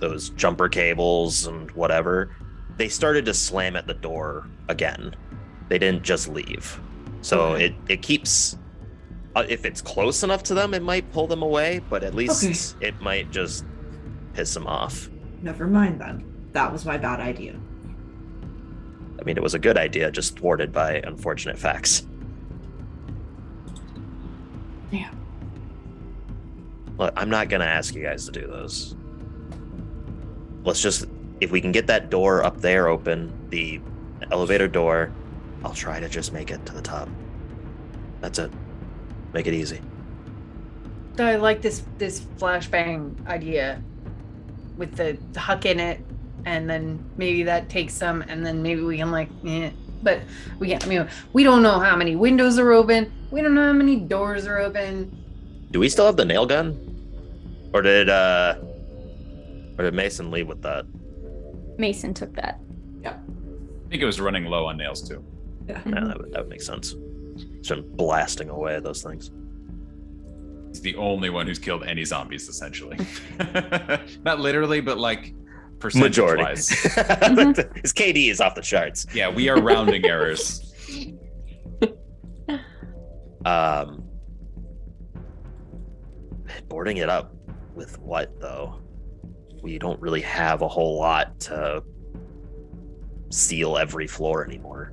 those jumper cables and whatever, they started to slam at the door again. They didn't just leave. So Okay. it keeps, if it's close enough to them, it might pull them away, but at least it might just piss them off. Never mind then. That was my bad idea. I mean, it was a good idea, just thwarted by unfortunate facts. Damn. Look, I'm not gonna ask you guys to do those. Let's just, if we can get that door up there open, the elevator door, I'll try to just make it to the top. That's it. Make it easy. I like this flashbang idea with the huck in it, and then maybe that takes some, and then maybe we can but we can't. I mean, we don't know how many windows are open. We don't know how many doors are open. Do we still have the nail gun? Or did Or did Mason lead with that? Mason took that. I think it was running low on nails too. Yeah, that would make sense. It's been blasting away those things. He's the only one who's killed any zombies, essentially. Not literally, but like Majority. percentage-wise. His KD is off the charts. Yeah, we are rounding errors. Boarding it up with what, though? We don't really have a whole lot to seal every floor anymore.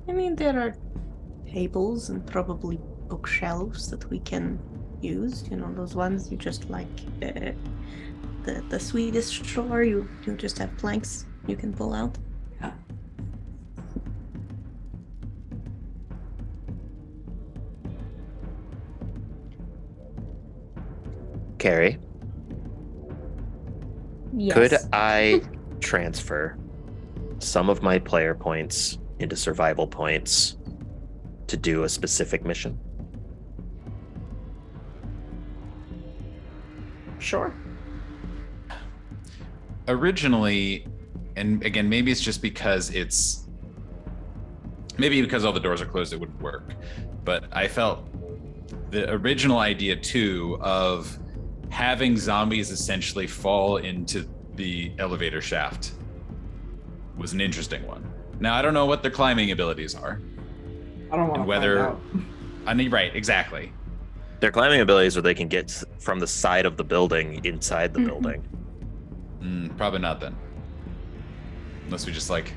I mean, there are tables and probably bookshelves that we can use. You know, those ones you just like the Swedish shore. You just have planks you can pull out. Yeah. Carrie, Yes. could I transfer some of my player points into survival points to do a specific mission? Sure. Originally, and again, maybe it's just because all the doors are closed, it wouldn't work. But I felt the original idea too of having zombies essentially fall into the elevator shaft was an interesting one. Now, I don't know what their climbing abilities are. I don't want And to whether, find out. I mean, right, exactly. Their climbing abilities are they can get from the side of the building inside the Mhm. building. Probably not then. Unless we just like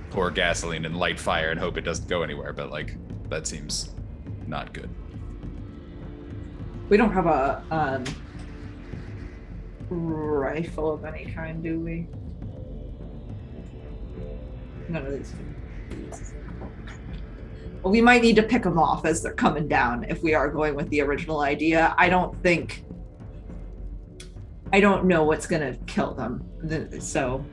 pour gasoline and light fire and hope it doesn't go anywhere, but like that seems not good. We don't have a rifle of any kind, do we? None of these. Well, we might need to pick them off as they're coming down if we are going with the original idea. I don't know what's gonna kill them. So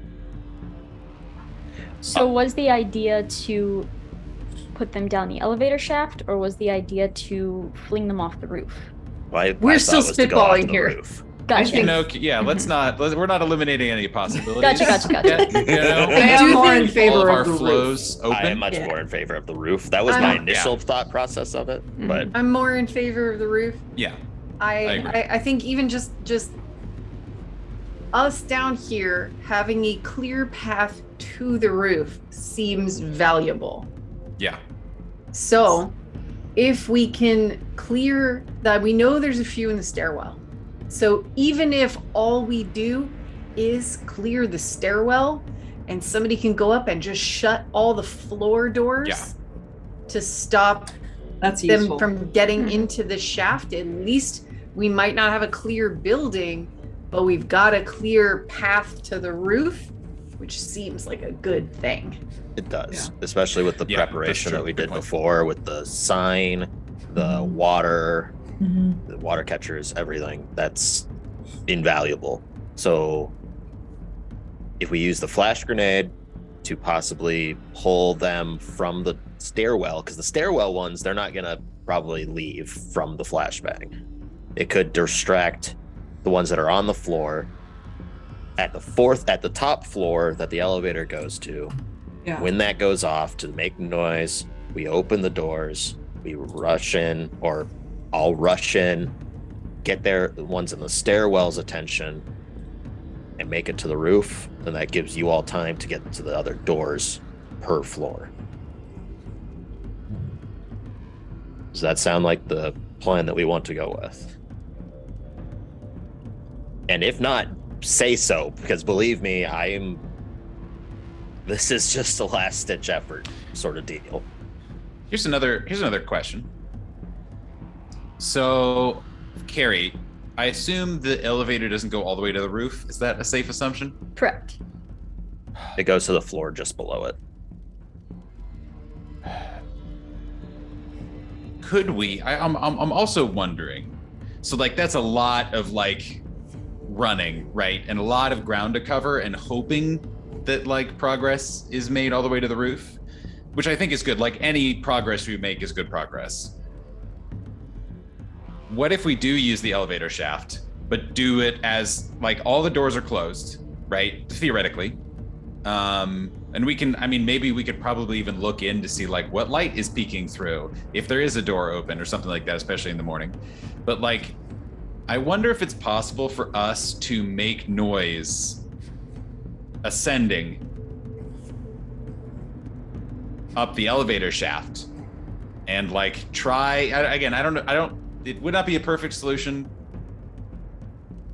So was the idea to put them down the elevator shaft, or was the idea to fling them off the roof? We're I still thought was to go off spitballing the here. roof. Gotcha. You know, yeah, we're not eliminating any possibilities. Gotcha. yet, you know? I am do more in think favor all of of our the flows roof. open. I am much Yeah. more in favor of the roof. That was I'm- my Yeah. initial thought process of it, but I'm more in favor of the roof. Yeah, I agree. I think even just us down here having a clear path to the roof seems valuable. yeah. So, if we can clear that, we know there's a few in the stairwell. So, even if all we do is clear the stairwell and somebody can go up and just shut all the floor doors Yeah. to stop That's them useful. from getting into the shaft, at least we might not have a clear building, but we've got a clear path to the roof, which seems like a good thing. it does, especially with the Yeah, that's preparation true. that we Good did point. before with the sign, the water, the water catchers, everything. That's invaluable. So if we use the flash grenade to possibly pull them from the stairwell, because the stairwell ones, they're not gonna probably leave from the flashbang. It could distract the ones that are on the floor at the top floor that the elevator goes to. Yeah. When that goes off to make noise, we open the doors, we rush in, or I'll rush in, get the ones in the stairwell's attention, and make it to the roof. And that gives you all time to get to the other doors per floor. Does that sound like the plan that we want to go with? And if not, say so, because believe me, this is just a last ditch effort sort of deal. Here's another question. So, Carrie, I assume the elevator doesn't go all the way to the roof. Is that a safe assumption? Correct. It goes to the floor just below it. Could we? I'm also wondering. So like that's a lot of like running, right? And a lot of ground to cover and hoping that like progress is made all the way to the roof, which I think is good. Like any progress we make is good progress. What if we do use the elevator shaft but do it as like all the doors are closed, right? Theoretically. And we can, I mean, maybe we could probably even look in to see like what light is peeking through, if there is a door open or something like that, especially in the morning. But like, I wonder if it's possible for us to make noise ascending up the elevator shaft and like try, again, I don't know, it would not be a perfect solution.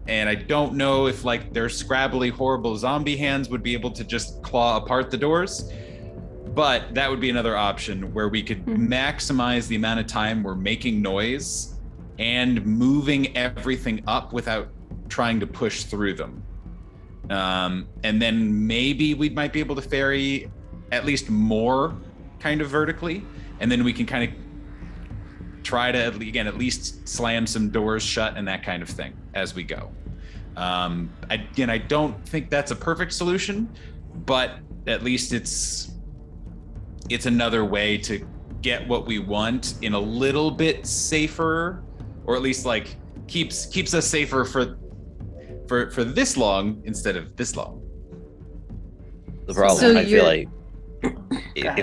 And I don't know if like their scrabbly, horrible zombie hands would be able to just claw apart the doors. But that would be another option where we could maximize the amount of time we're making noise and moving everything up without trying to push through them. And then maybe we might be able to ferry at least more kind of vertically. And then we can kind of try to, again, at least slam some doors shut and that kind of thing as we go. I don't think that's a perfect solution, but at least it's another way to get what we want in a little bit safer, or at least like keeps us safer for this long instead of this long. The problem, So I feel like, Okay.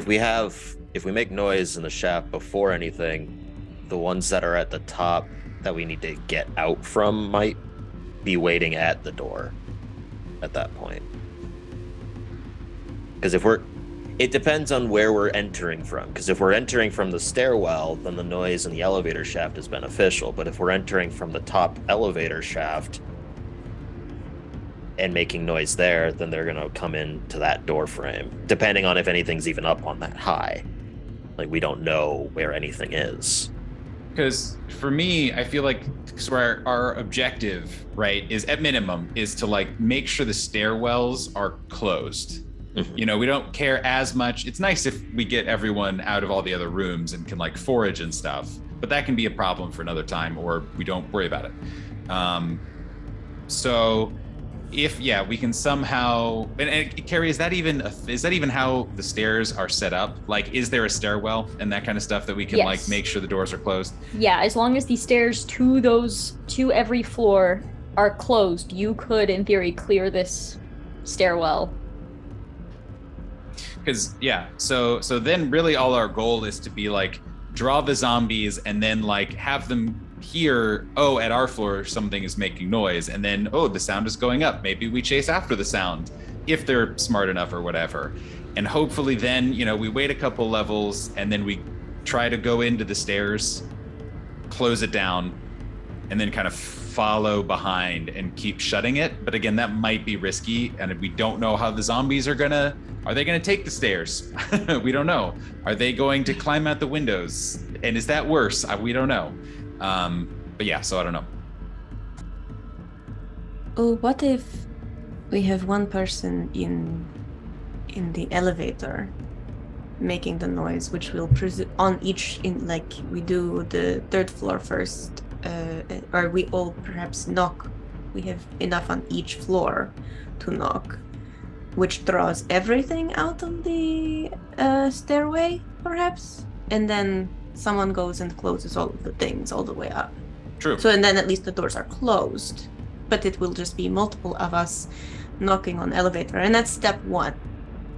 if we make noise in the shaft before anything, the ones that are at the top that we need to get out from might be waiting at the door at that point. Because it depends on where we're entering from. Because if we're entering from the stairwell, then the noise in the elevator shaft is beneficial. But if we're entering from the top elevator shaft and making noise there, then they're gonna come into that door frame, depending on if anything's even up on that high. Like, we don't know where anything is. Because for me, I feel like our objective, right, is at minimum is to like make sure the stairwells are closed. Mhm. You know, we don't care as much. It's nice if we get everyone out of all the other rooms and can like forage and stuff, but that can be a problem for another time, or we don't worry about it. So if we can somehow, and Carrie, is that even how the stairs are set up? Like, is there a stairwell and that kind of stuff that we can like Yes. make sure the doors are closed? Yeah, as long as the stairs to every floor are closed, you could, in theory, clear this stairwell. Because so then really all our goal is to be like draw the zombies and then like have them hear, oh, at our floor something is making noise, and then the sound is going up. Maybe we chase after the sound if they're smart enough or whatever. And hopefully then, we wait a couple levels and then we try to go into the stairs, close it down, and then kind of follow behind and keep shutting it. But again, that might be risky, and we don't know how the zombies are they gonna take the stairs? We don't know. Are they going to climb out the windows? And is that worse? We don't know. But so I don't know. Oh, what if we have one person in the elevator making the noise, which will on each we do the third floor first, or we all perhaps knock. We have enough on each floor to knock, which draws everything out of the stairway, perhaps, and then someone goes and closes all of the things all the way up. True. So, and then at least the doors are closed, but it will just be multiple of us knocking on the elevator, and that's step one.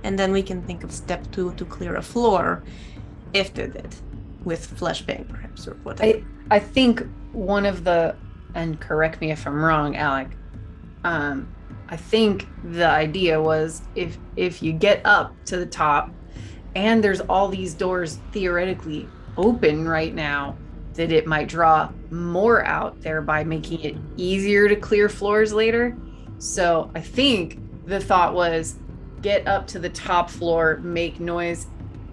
And then we can think of step 2 to clear a floor after that, with flashbang perhaps, or whatever. I think one of the, and correct me if I'm wrong, Alec, I think the idea was if you get up to the top and there's all these doors theoretically open right now, that it might draw more out, thereby making it easier to clear floors later. So I think the thought was get up to the top floor, make noise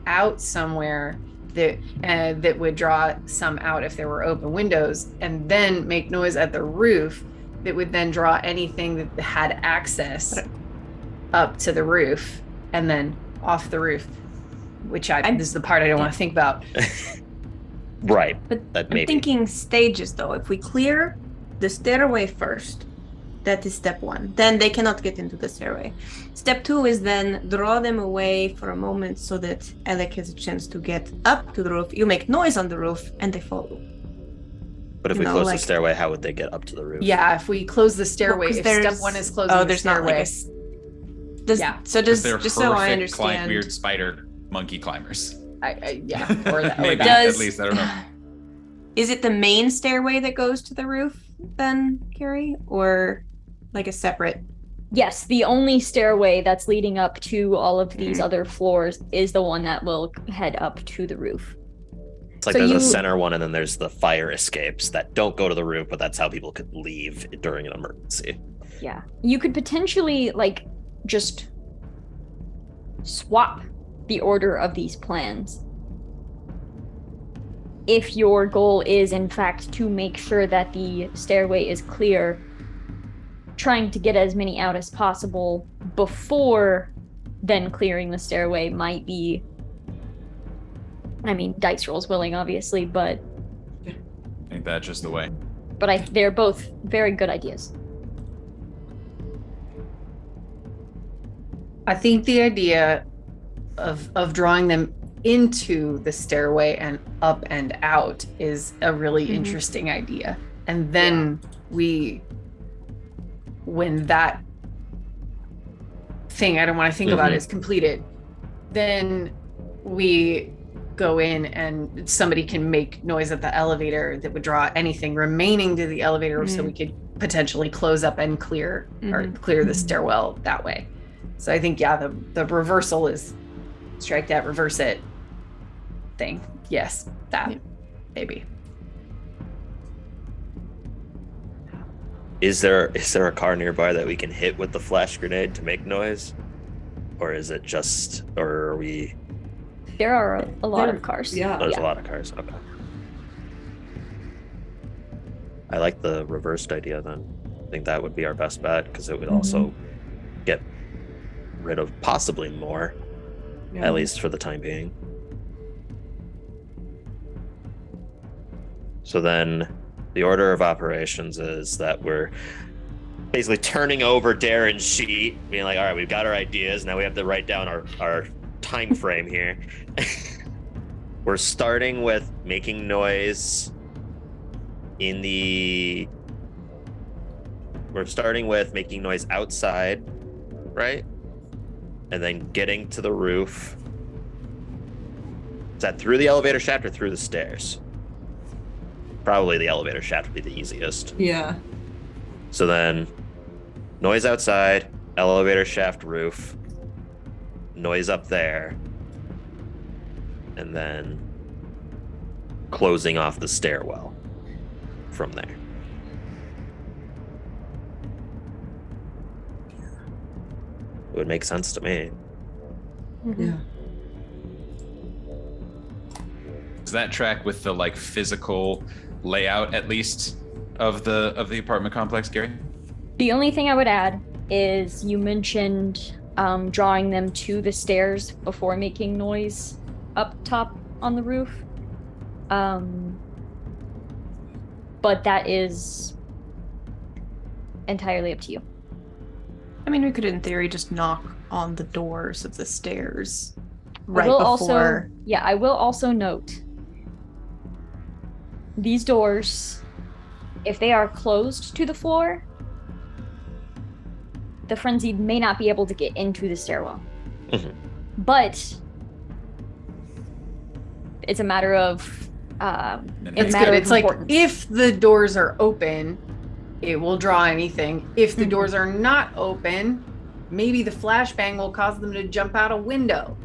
out somewhere that would draw some out if there were open windows, and then make noise at the roof that would then draw anything that had access up to the roof and then off the roof, which this is the part I don't want to think about. Right. But That I'm maybe. thinking stages though. If we clear the stairway first, that is step 1. Then they cannot get into the stairway. Step 2 is then draw them away for a moment so that Alec has a chance to get up to the roof. You make noise on the roof and they follow. But if You we know, close like- the stairway, how would they get up to the roof? Yeah, if we close the stairway, 'cause if step there's- 1 is closing the there's not stairway. like Yeah. So Because just they're so I horrific, understand, weird spider monkey climbers. Yeah, or that. Maybe, Does- at least, I don't know. is it the main stairway that goes to the roof then, Carrie, or like a separate? Yes, the only stairway that's leading up to all of these Mhm. other floors is the one that will head up to the roof. It's like So there's a you- center one, and then there's the fire escapes that don't go to the roof, but that's how people could leave during an emergency. Yeah. You could potentially, like, just swap the order of these plans. If your goal is, in fact, to make sure that the stairway is clear, trying to get as many out as possible before then clearing the stairway might be, I mean, dice rolls willing, obviously, but Ain't that just the way? they're both very good ideas. I think the idea of drawing them into the stairway and up and out is a really Mhm. interesting idea. And then when that thing I don't want to think about Mhm. is completed, then we go in and somebody can make noise at the elevator that would draw anything remaining to the elevator, so we could potentially close up and clear or clear the stairwell that way. So I think the reversal is strike that, reverse it thing. Yes, that maybe. Is there a car nearby that we can hit with the flash grenade to make noise? Or is it just, or are we... There are a lot of cars. Yeah. There's a lot of cars, okay. I like the reversed idea then. I think that would be our best bet, because it would also get rid of possibly more, at least for the time being. So then the order of operations is that we're basically turning over Darren's sheet, being like, all right, we've got our ideas. Now we have to write down our time frame here. We're starting with making noise we're starting with making noise outside, right? And then getting to the roof. Is that through the elevator shaft or through the stairs? Probably the elevator shaft would be the easiest. Yeah. So then, noise outside, elevator shaft roof, noise up there, and then closing off the stairwell from there. It would make sense to me. Yeah. Does that track with the like physical layout, at least, of the apartment complex, Gary? The only thing I would add is you mentioned drawing them to the stairs before making noise up top on the roof. But that is entirely up to you. I mean, we could, in theory, just knock on the doors of the stairs I will also note these doors, if they are closed to the floor, the frenzied may not be able to get into the stairwell. Mhm. But it's a matter of It's matter good. of It's like importance. if the doors are open, it will draw anything. If the Mhm. doors are not open, maybe the flashbang will cause them to jump out a window.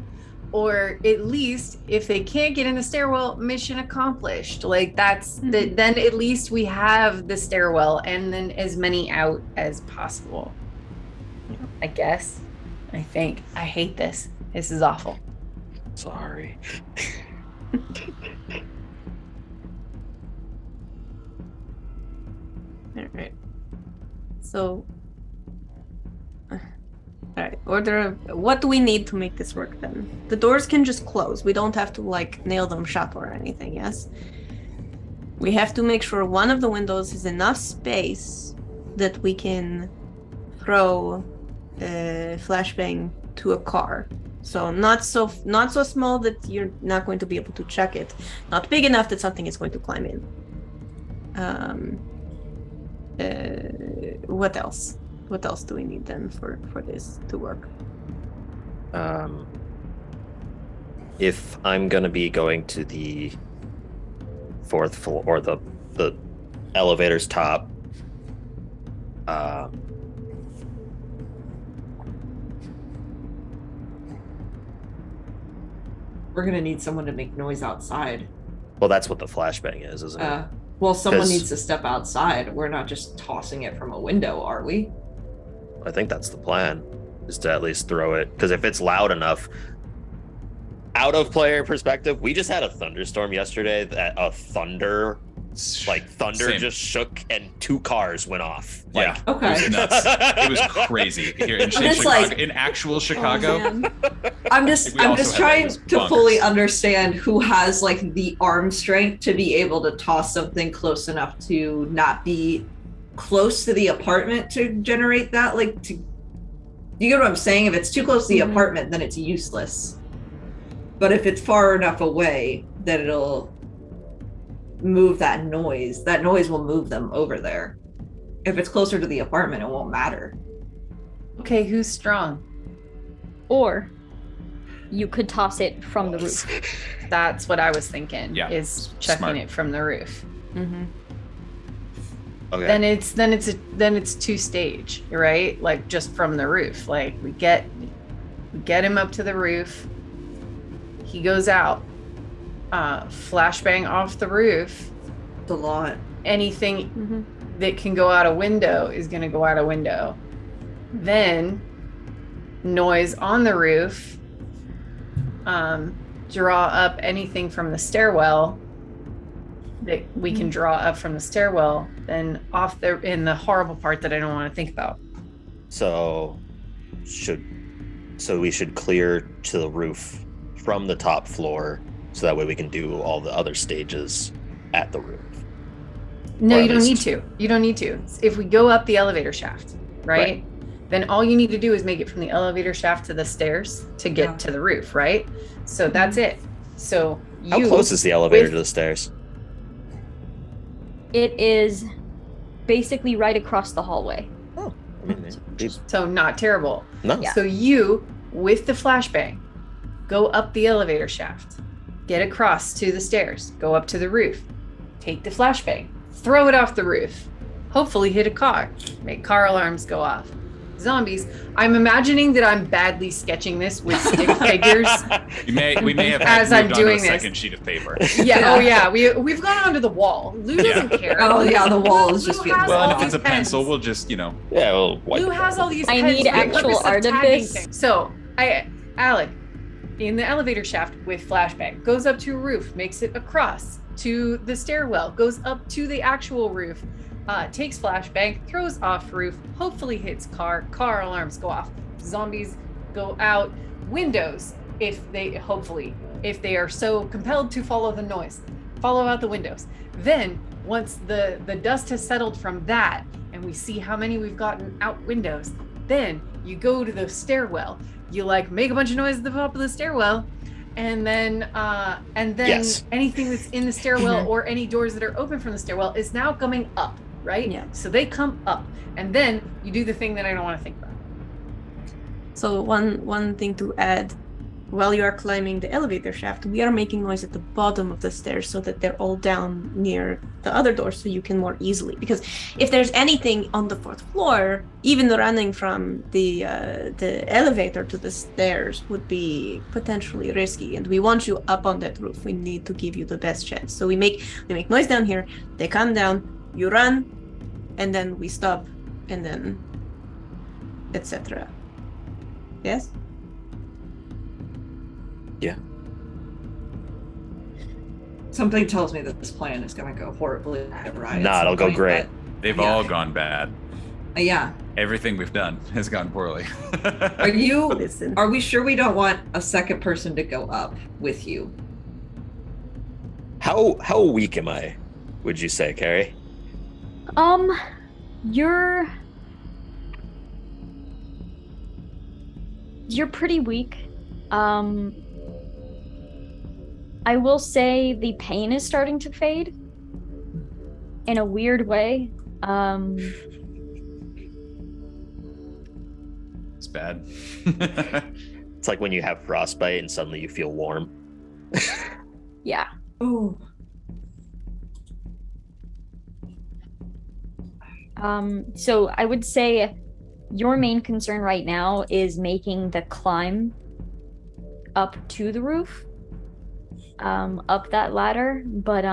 Or at least if they can't get in the stairwell, mission accomplished. Like that's then at least we have the stairwell and then as many out as possible. I guess. I think. I hate this. This is awful. Sorry. All right. So, all right. What do we need to make this work then? The doors can just close. We don't have to like nail them shut or anything. Yes. We have to make sure one of the windows has enough space that we can throw a flashbang to a car. So not so small that you're not going to be able to check it. Not big enough that something is going to climb in. What else? What else do we need then for this to work? If I'm gonna be going to the fourth floor or the elevator's top, We're gonna need someone to make noise outside. well, that's what the flashbang is, isn't it? Well, someone 'Cause- needs to step outside. We're not just tossing it from a window, are we? I think that's the plan, is to at least throw it. Because if it's loud enough, out of player perspective, we just had a thunderstorm yesterday that thunder Same. just shook and 2 cars went off. Yeah. Okay. It was nuts. It was crazy here in just Chicago. like- In actual Chicago. I'm just We also had trying those to bunkers. fully understand who has like the arm strength to be able to toss something close enough to not be close to the apartment to generate that. You get what I'm saying? If it's too close to the apartment, then it's useless. But if it's far enough away, then it'll move that noise. That noise will move them over there. If it's closer to the apartment, it won't matter. Okay, who's strong? Or you could toss it from the roof. That's what I was thinking. Yeah, Is chucking smart. it from the roof. Mm-hmm. Okay. Then it's 2-stage, right? Like just from the roof. Like we get him up to the roof. He goes out. Flashbang off the roof. It's a lot. Anything that can go out a window is going to go out a window. Then noise on the roof. Draw up anything from the stairwell that we can draw up from the stairwell. Then off there in the horrible part that I don't want to think about. So we should clear to the roof from the top floor, so that way we can do all the other stages at the roof. No, Or you at don't need least- to. You don't need to. If we go up the elevator shaft, right? Then all you need to do is make it from the elevator shaft to the stairs to get Yeah. to the roof, right? So that's it. So How close is the elevator to the stairs? It is basically right across the hallway. I mean, So not terrible. no. Yeah. So you, with the flashbang, go up the elevator shaft, get across to the stairs, go up to the roof, take the flashbang, throw it off the roof, hopefully hit a car, make car alarms go off. Zombies. I'm imagining that I'm badly sketching this with stick figures. We may have As moved I'm on doing to a this. second sheet of paper. Yeah. Oh yeah. We've gone onto the wall. Lou doesn't care. Oh, yeah, the wall is just Lou getting has Well, all and if it's a these pens. pencil, we'll just, Yeah, well, wipe Lou it has down. all these I pens need for the actual purpose of art of tagging this. things. So Alec, in the elevator shaft with flashbang, goes up to a roof, makes it across to the stairwell, goes up to the actual roof, takes flashbang, throws off roof, hopefully hits car alarms go off, zombies go out windows if they are so compelled to follow the noise, follow out the windows. Then once the dust has settled from that and we see how many we've gotten out windows, then you go to the stairwell, you make a bunch of noise at the top of the stairwell, and then Yes. anything that's in the stairwell or any doors that are open from the stairwell is now coming up, right? Yeah. So they come up, and then you do the thing that I don't want to think about. So one thing to add, while you are climbing the elevator shaft, we are making noise at the bottom of the stairs so that they're all down near the other doors so you can more easily. Because if there's anything on the 4th floor, even running from the elevator to the stairs would be potentially risky. And we want you up on that roof. We need to give you the best chance. So we make noise down here. They come down. You run, and then we stop, and then etc. Yes. Something tells me that this plan is going to go horribly awry. Nah, it'll go great. They've Yeah. all gone bad. Yeah. Everything we've done has gone poorly. Listen. Are we sure we don't want a second person to go up with you? How weak am I, would you say, Carrie? You're pretty weak. I will say the pain is starting to fade. in a weird way. It's bad. It's like when you have frostbite and suddenly you feel warm. Yeah. Oh. So I would say your main concern right now is making the climb up to the roof, up that ladder, but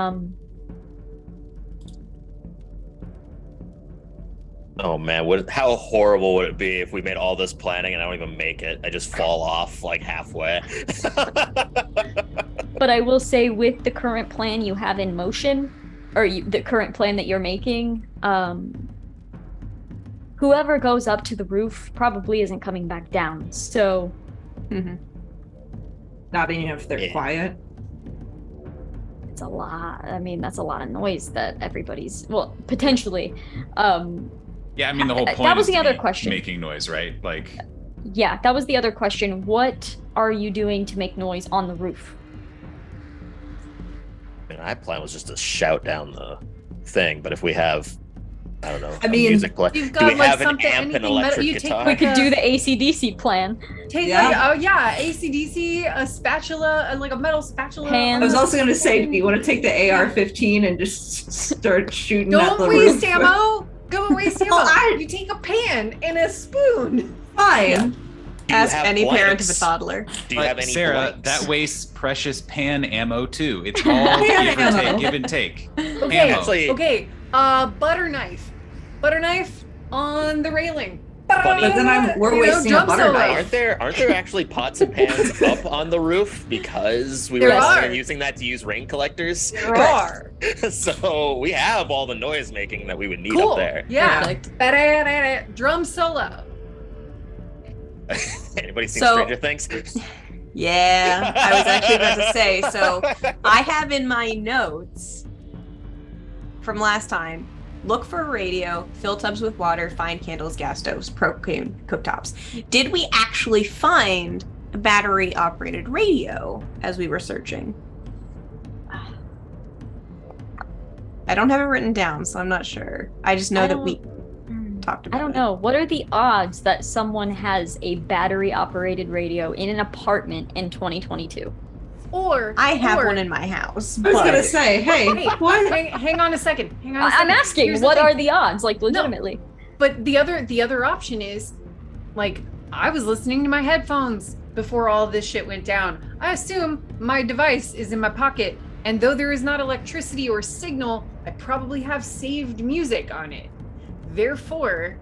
Oh man, how horrible would it be if we made all this planning and I don't even make it? I just fall off like halfway. but I will say with the current plan you have in motion, or the current plan that you're making, whoever goes up to the roof probably isn't coming back down. So, Not even if they're quiet. it's a lot. I mean, that's a lot of noise that everybody's, well, potentially. Yeah, I mean the whole point that was is the to other be question. making noise, right? Like, Yeah, that was the other question. What are you doing to make noise on the roof? I mean, my plan was just to shout down the thing, but if we have, I don't know, I mean, music play, you've do got, we like, have an something- amp and anything metal- electric you take, guitar? We could do the AC/DC plan. Take Yeah. AC/DC, a spatula, like a metal spatula. Pan. I was also going to say, do you want to take the AR-15 and just start shooting at Don't the waste roof? ammo. Don't waste ammo. Well, You take a pan and a spoon. Fine. Do you Ask have any parent of a blanks? toddler. Do you have any Sarah, blanks? that wastes precious pan ammo too. It's all Pan ammo. give and take. Okay. Ammo. Actually- Okay. Butter knife. Butter knife on the railing. Funny. But then we're You know, wasting a drum butter solo. knife. Aren't there actually pots and pans up on the roof because we were There planning are. on using that to use rain collectors? There are. So we have all the noise making that we would need Cool. up there. Yeah. Perfect. Ba-da-da-da. Drum solo. Anybody seen So- Stranger Things? Yeah, I was actually about to say. So I have in my notes from last time, look for a radio, fill tubs with water, find candles, gas stoves, propane cooktops. Did we actually find a battery operated radio as we were searching? I don't have it written down, so I'm not sure. I just know that we talked about I don't it. know. What are the odds that someone has a battery operated radio in an apartment in 2022? Or I have or- one in my house. I was but- going to say, hey, Hey, what? hang on a second. Hang on a I'm second. asking, Here's what the are thing. the odds? Like, legitimately. But the other option is, like, I was listening to my headphones before all this shit went down. I assume my device is in my pocket, and though there is not electricity or signal, I probably have saved music on it. Therefore,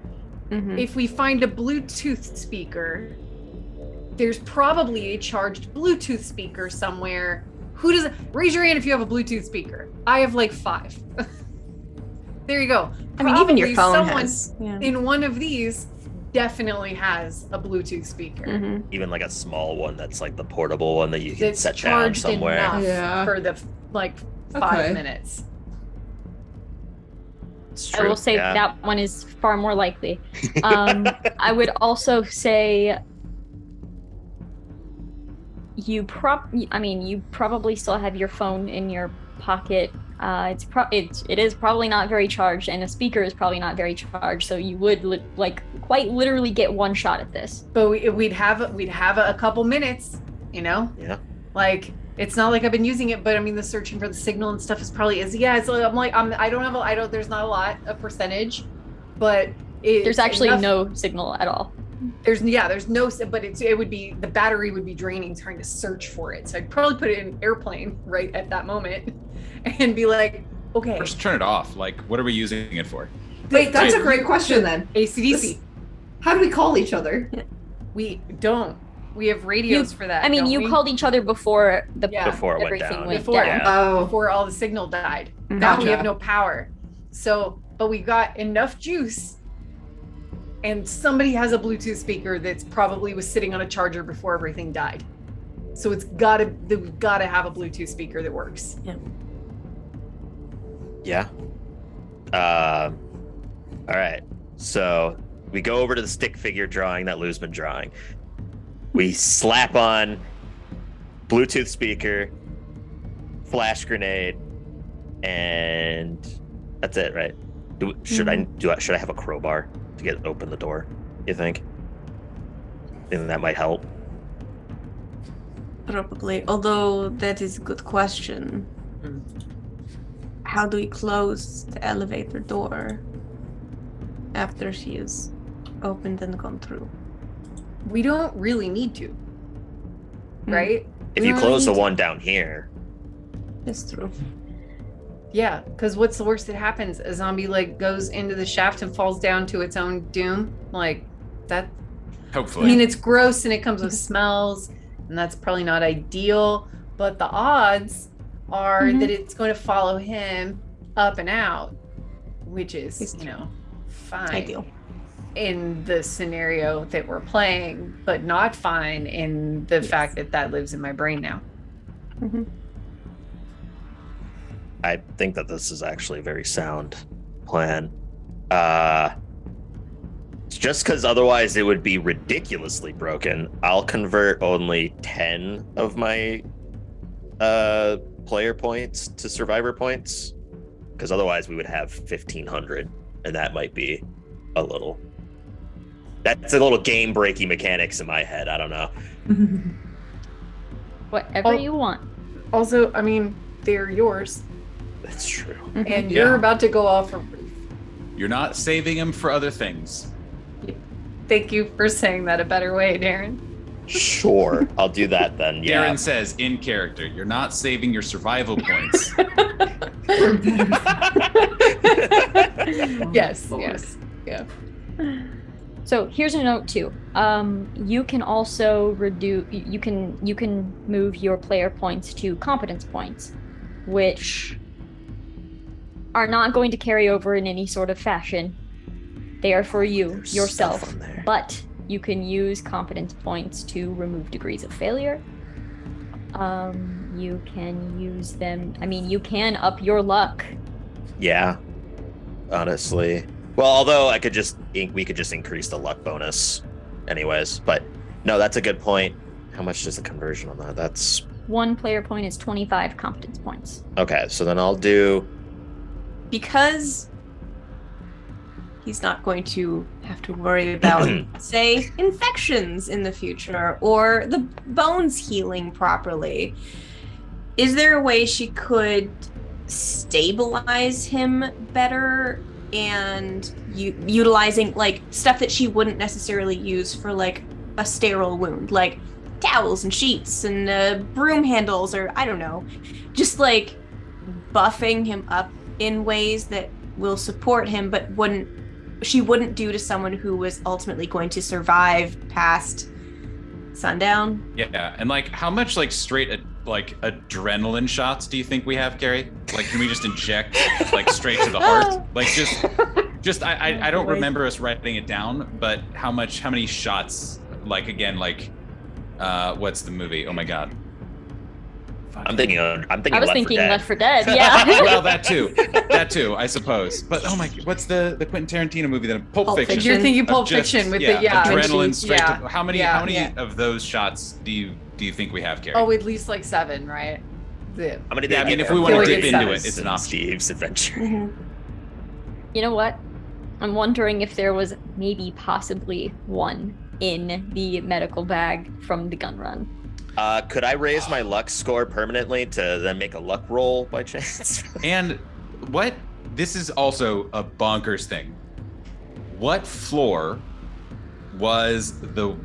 Mhm. if we find a Bluetooth speaker, there's probably a charged Bluetooth speaker somewhere. Who does it? Raise your hand if you have a Bluetooth speaker. I have like 5. There you go. I mean, even your Probably phone someone has. Yeah. in one of these definitely has a Bluetooth speaker Mhm. Even like a small one that's like the portable one that you can that's set down charged somewhere. enough Yeah. for the like 5 Okay. minutes. It's I true, will say yeah. that one is far more likely. I would also say you probably still have your phone in your pocket. It is probably not very charged, and the speaker is probably not very charged. So you would quite literally get one shot at this. But we'd have a couple minutes, you know? Yeah. Like, it's not like I've been using it, but I mean the searching for the signal and stuff is probably is yeah. It's like there's not a lot of percentage, but There's actually enough. no signal at all. There's no, but it would be, the battery would be draining trying to search for it. So I'd probably put it in airplane right at that moment and be like, okay, Or just turn it off. Like, what are we using it for? Wait, that's a great question then. AC/DC. How do we call each other? We don't. We have radios for that. I mean, don't you we? called each other before Before it went everything down. went Before. down. Oh, before all the signal died. Now we Gotcha. have no power. So, but we got enough juice, and somebody has a Bluetooth speaker that's probably was sitting on a charger before everything died. So we've got to have a Bluetooth speaker that works. Yeah. All right. So we go over to the stick figure drawing that Lou's been drawing. We slap on Bluetooth speaker, flash grenade, and That's it, right? Should I have a crowbar to get open the door? You think? And that might help. Probably. Although that is a good question. How do we close the elevator door after she is opened and gone through? We don't really need to, right? If We you don't close the need to. one down here, That's true. Yeah, because what's the worst that happens? A zombie like goes into the shaft and falls down to its own doom. Like that. I Hopefully. mean, it's gross and it comes with smells, and that's probably not ideal. But the odds are that it's going to follow him up and out, which is, fine Ideal. in the scenario that we're playing, but not fine in the fact that lives in my brain now. Mm-hmm. I think that this is actually a very sound plan. Just because otherwise it would be ridiculously broken, I'll convert only 10 of my player points to survivor points, because otherwise we would have 1,500, and that might be a little... That's a little game-breaking mechanics in my head. I don't know. Whatever you want. Also, I mean, they're yours, That's true. and you're about to go off a roof. You're not saving him for other things. Thank you for saying that a better way, Darren. Sure, I'll do that then. Yeah. Darren says in character, you're not saving your survival points. Yes, yes, yeah. So here's a note too. You can also reduce. You can move your player points to competence points, which are not going to carry over in any sort of fashion. They are for you There's yourself, stuff on there. but you can use competence points to remove degrees of failure. You can use them. I mean, you can up your luck. Yeah, honestly. Well, although we could just increase the luck bonus anyways. But no, that's a good point. How much is the conversion on that? That's... One player point is 25 competence points. Okay, so then I'll do... Because he's not going to have to worry about, say, infections in the future or the bones healing properly. Is there a way she could stabilize him better and utilizing like stuff that she wouldn't necessarily use for like a sterile wound, like towels and sheets and broom handles, or I don't know, just like buffing him up in ways that will support him, but she wouldn't do to someone who was ultimately going to survive past sundown. Yeah, and like how much like straight adrenaline shots do you think we have, Carrie? Like, can we just inject like straight to the heart? Like just I don't remember us writing it down, but how many shots? Like again, like what's the movie? Oh my god. I'm thinking I was thinking Left 4 Dead. Dead. Yeah. Well, that too, I suppose. But oh my, what's the Quentin Tarantino movie that Pulp Fiction? You're thinking Pulp Fiction with adrenaline straight yeah. to, how many of those shots do you think we have, Carrie? Oh, at least like 7, right? Yeah. I'm gonna I mean, if we want to like dip it's into seven. it, it's an option. Steve's adventure. You know what? I'm wondering if there was maybe possibly one in the medical bag from the gun run. Could I raise my luck score permanently to then make a luck roll by chance? And what? This is also a bonkers thing. What floor was the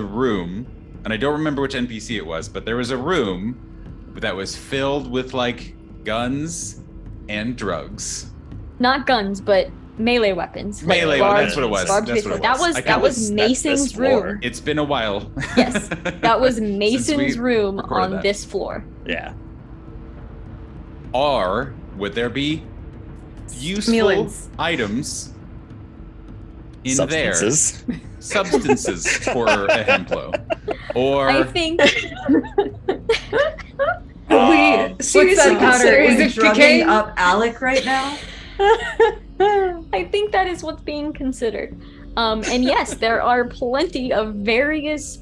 room? And I don't remember which NPC it was, but there was a room that was filled with like guns and drugs. Not guns, but melee weapons. Melee weapons, that's what it was. barbed That's what it pistol. was. That was Mason's this floor. room. It's been a while. Yes, that was Mason's we room recorded on that. this floor. Yeah. Or would there be useful Smelins. items in Substances. there? Substances for a hemplo. Or I think Seriously, that powder? Is it drugging cocaine? up Alec right now? I think that is what's being considered. And yes, there are plenty of various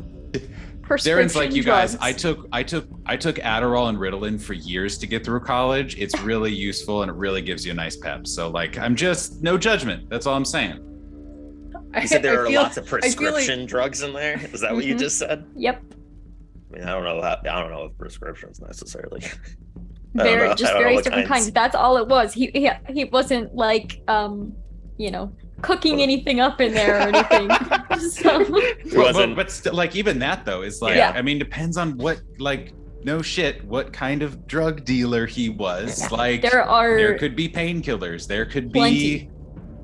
prescription Darren's like you guys. drugs. I took Adderall and Ritalin for years to get through college. It's really useful and it really gives you a nice pep. So like, I'm just no judgment. That's all I'm saying. You said there are lots of I feel prescription drugs in there. Is that what you just said? Yep. I mean, I don't know if prescriptions necessarily. Very I don't know various what different kinds. That's all it was. He wasn't like cooking anything up in there or anything. So. But still, like even that though is like, I mean, depends on what what kind of drug dealer he was. Yeah. Like there could be painkillers. There could be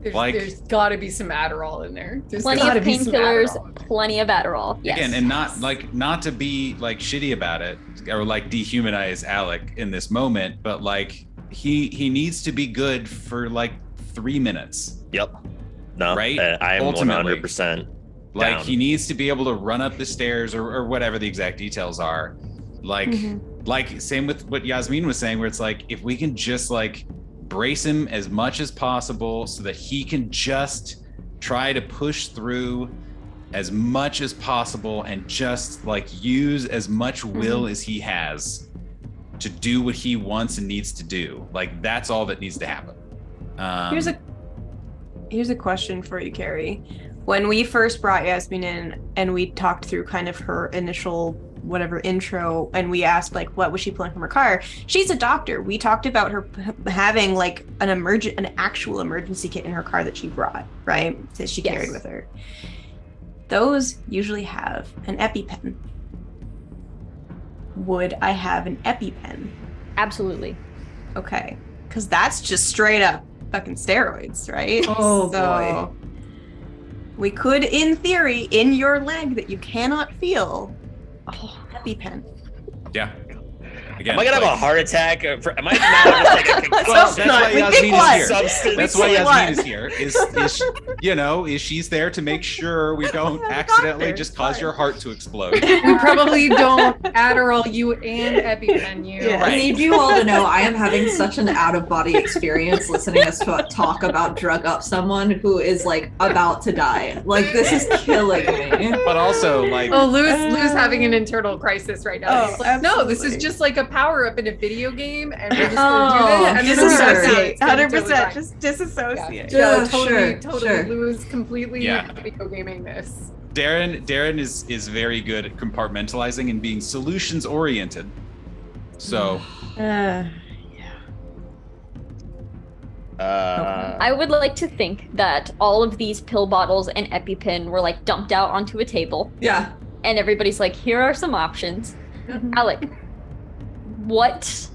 there's got to be some Adderall in there. There's plenty of painkillers, plenty of Adderall. Yes. Again, and not to be like shitty about it or like dehumanize Alec in this moment, but like he needs to be good for like 3 minutes. Yep. No. Right. I'm Ultimately, 100%. Like down. he needs to be able to run up the stairs or whatever the exact details are. Like like same with what Yasmin was saying, where it's like if we can just like brace him as much as possible so that he can just try to push through as much as possible and just like use as much will as he has to do what he wants and needs to do. Like that's all that needs to happen. Here's a question for you, Carrie. When we first brought Yasmin in and we talked through kind of her initial intro, and we asked like what was she pulling from her car, she's a doctor. We talked about her having like an actual emergency kit in her car that she brought, right, that she carried with her. Those usually have an EpiPen. Would I have an EpiPen? Absolutely. Okay, because that's just straight up fucking steroids, right? Oh boy. We could, in theory, in your leg that you cannot feel, EpiPen. Yeah. Again, am I gonna have a heart attack? Am I now just like a well, that's why Yasmin is here. Substance. That's why Yasmin is here. Is she's there to make sure we don't accidentally just cause your heart to explode. We probably don't Adderall you and EpiPen you. Yeah. I need you all to know I am having such an out-of-body experience listening to us talk about drug up someone who is like about to die. Like this is killing me. But also like Lou's having an internal crisis right now. Oh, He's like, no, this is just like a power-up in a video game, and we're just gonna do this. And disassociate. then 100%. Just disassociate. Yeah, Sure. totally. Lou's completely video gaming this. Darren is very good at compartmentalizing and being solutions oriented. So I would like to think that all of these pill bottles and EpiPen were like dumped out onto a table. Yeah. And everybody's like, here are some options. Alec, what?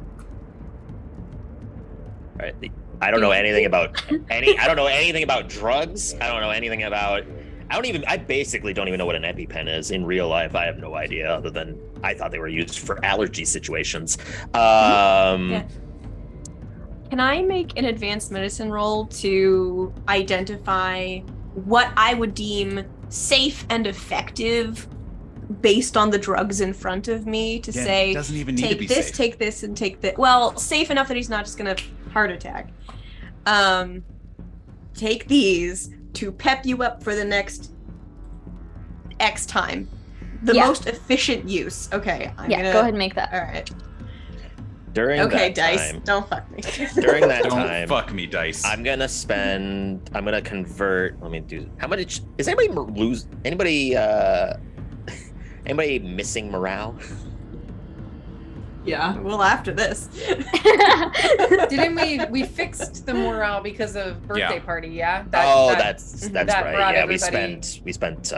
All right. I don't know anything about I don't know anything about drugs. I don't know anything about. I basically don't even know what an EpiPen is in real life. I have no idea other than I thought they were used for allergy situations. Can I make an advanced medicine roll to identify what I would deem safe and effective based on the drugs in front of me to say, it doesn't even need to be this, safe. take this, and take that. Well, safe enough that he's not just gonna heart attack. Take these to pep you up for the next X time. The most efficient use. Okay. Go ahead and make that. All right. During that dice. time, don't fuck me. during that don't time, fuck me, dice. I'm gonna convert. Let me do. How much is anybody lose? Anybody missing morale? Yeah. Well, after this. Didn't we fixed the morale because of birthday party? Yeah. That's that right. brought Yeah, everybody- we spent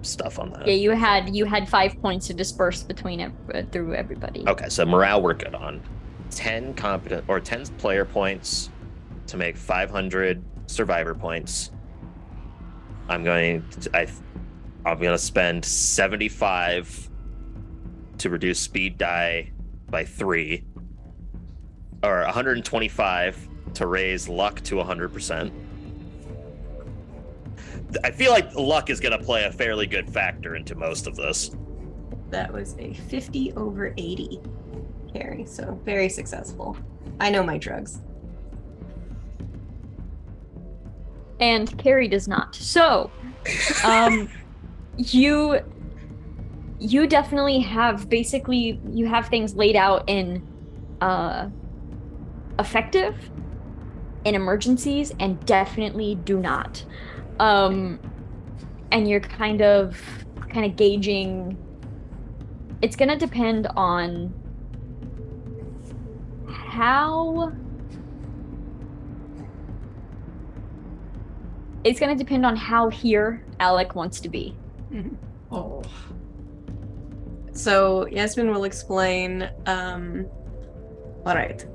stuff on that. Yeah, you had 5 points to disperse between through everybody. Okay, so morale we're good on. 10 player points to make 500 survivor points. I'm gonna spend 75 to reduce speed die by 3, or 125 to raise luck to 100%. I feel like luck is going to play a fairly good factor into most of this. That was a 50 over 80 carry, so very successful. I know my drugs. And Carrie does not. So, you you definitely have, basically, you have things laid out in effective, in emergencies, and definitely do not. And you're kind of gauging. It's gonna depend on how. It's gonna depend on how here Alec wants to be. Oh. So Yasmin will explain. All right.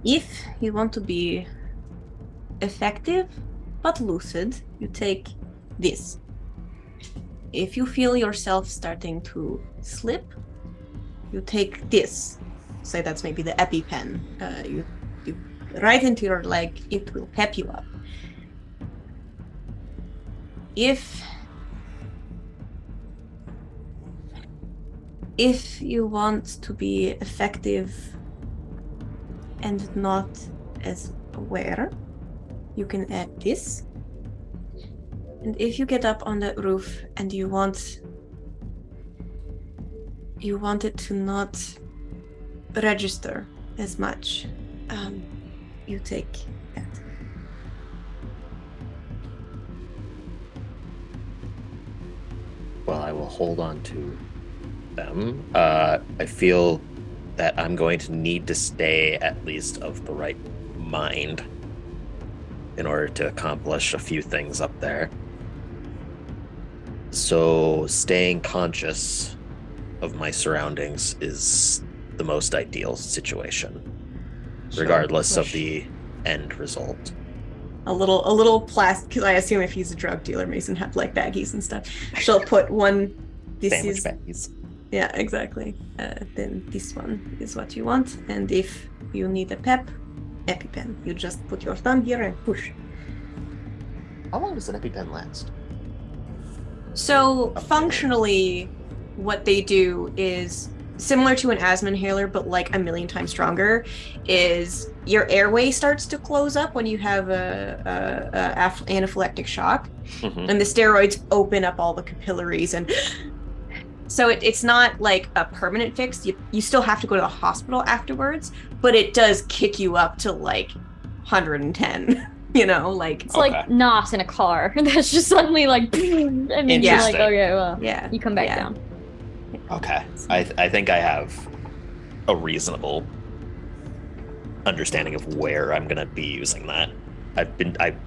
If you want to be effective but lucid, you take this. If you feel yourself starting to slip, you take this. Say that's maybe the EpiPen. You right into your leg. It will pep you up. If you want to be effective and not as aware, you can add this. And if you get up on the roof and you want it to not register as much, you take that. Well, I will hold on to them. I feel that I'm going to need to stay at least of the right mind in order to accomplish a few things up there. So staying conscious of my surroundings is the most ideal situation, regardless of the end result. A little plastic, because I assume if he's a drug dealer, Mason had like baggies and stuff. She'll put one. Sandwich baggies. Yeah, exactly. Then this one is what you want, and if you need a pep, EpiPen. You just put your thumb here and push. How long does an EpiPen last? So functionally, what they do is similar to an asthma inhaler, but like a million times stronger. Is your airway starts to close up when you have a anaphylactic shock, and the steroids open up all the capillaries, and so it's not like a permanent fix. You still have to go to the hospital afterwards, but it does kick you up to like 110. You know, like it's like NOS in a car. That's just suddenly like, and then you're like, okay, well, yeah, you come back down. Okay, I think I have a reasonable understanding of where I'm gonna be using that.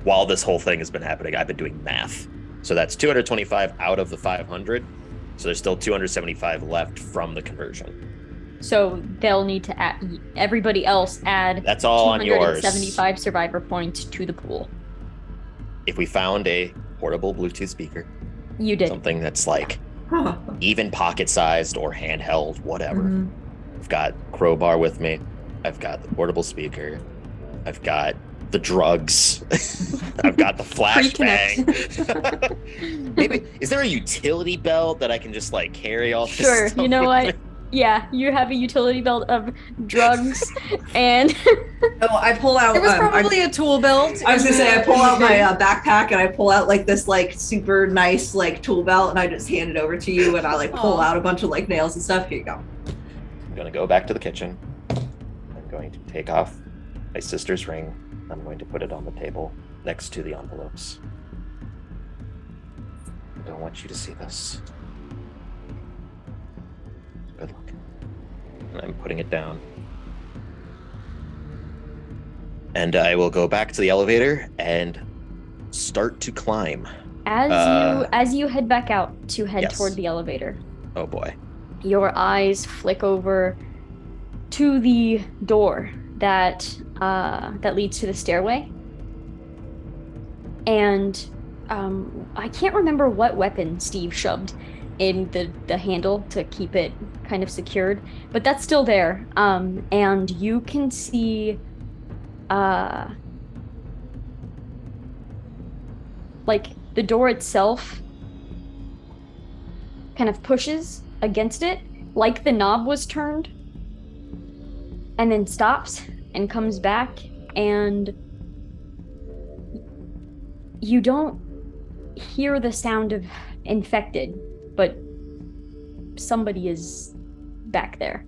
While this whole thing has been happening, I've been doing math. So that's 225 out of the 500. So there's still 275 left from the conversion. So they'll need to add, everybody else add. That's all on yours. 275 survivor points to the pool. If we found a portable Bluetooth speaker, you did something that's like even pocket-sized or handheld, whatever. I've got crowbar with me. I've got the portable speaker. I've got the drugs. I've got the flashbang. Maybe is there a utility belt that I can just like carry all this Sure, stuff you know with what? me? Yeah, you have a utility belt of drugs and Oh, I pull out. There was probably a tool belt. I was gonna say I pull out my backpack and I pull out like this like super nice like tool belt and I just hand it over to you and I like pull out a bunch of like nails and stuff. Here you go. I'm gonna go back to the kitchen. I'm going to take off my sister's ring. I'm going to put it on the table next to the envelopes. I don't want you to see this. Good luck. And I'm putting it down. And I will go back to the elevator and start to climb. as you head back out to head Yes. toward the elevator, Oh boy. your eyes flick over to the door that leads to the stairway. And I can't remember what weapon Steve shoved in the handle to keep it kind of secured, but that's still there. And you can see like the door itself kind of pushes against it, like the knob was turned, and then stops and comes back, and you don't hear the sound of infected, but somebody is back there.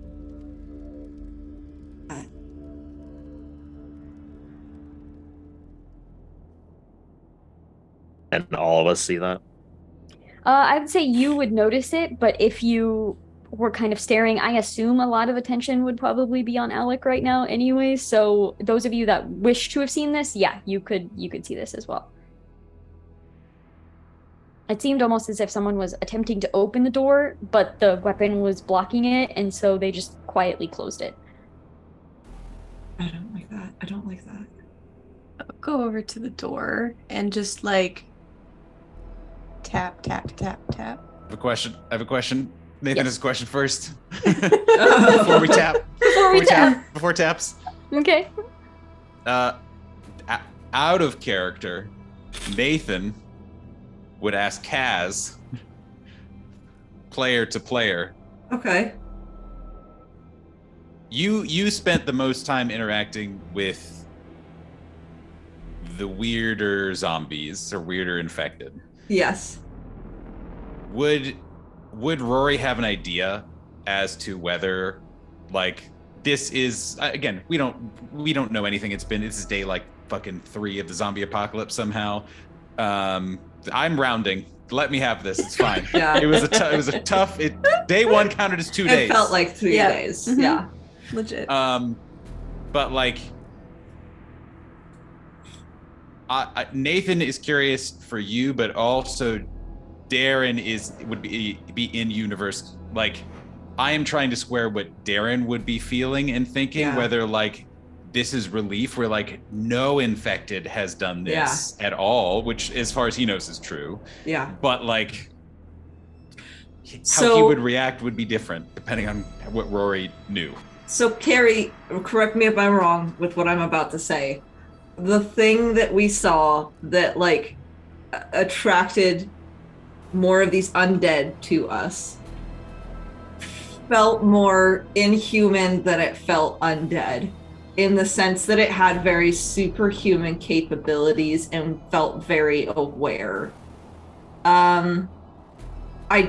And all of us see that? I would say you would notice it, but if you were kind of staring, I assume a lot of attention would probably be on Alec right now anyway. So those of you that wish to have seen this, yeah, you could see this as well. It seemed almost as if someone was attempting to open the door, but the weapon was blocking it, and so they just quietly closed it. I don't like that. I don't like that. I'll go over to the door and just like tap, tap, tap, tap. I have a question. Nathan has a question first. Oh. Before we tap. Before taps. Okay. Out of character, Nathan would ask Kaz, player to player. Okay. You spent the most time interacting with the weirder zombies or weirder infected. Yes. Would Rory have an idea as to whether, like, this is again, we don't know anything. This is day like fucking 3 of the zombie apocalypse somehow. I'm rounding. Let me have this. It's fine. Yeah. It was a tough. Day 1 counted as 2 days. It felt like 3 days. Mm-hmm. Yeah. Legit. But like, Nathan is curious for you, but also Darren would be in universe. Like, I am trying to square what Darren would be feeling and thinking, whether like this is relief where like no infected has done this at all, which as far as he knows is true. Yeah. But like how he would react would be different depending on what Rory knew. So Carrie, correct me if I'm wrong with what I'm about to say. The thing that we saw that like attracted more of these undead to us felt more inhuman than it felt undead, in the sense that it had very superhuman capabilities and felt very aware. I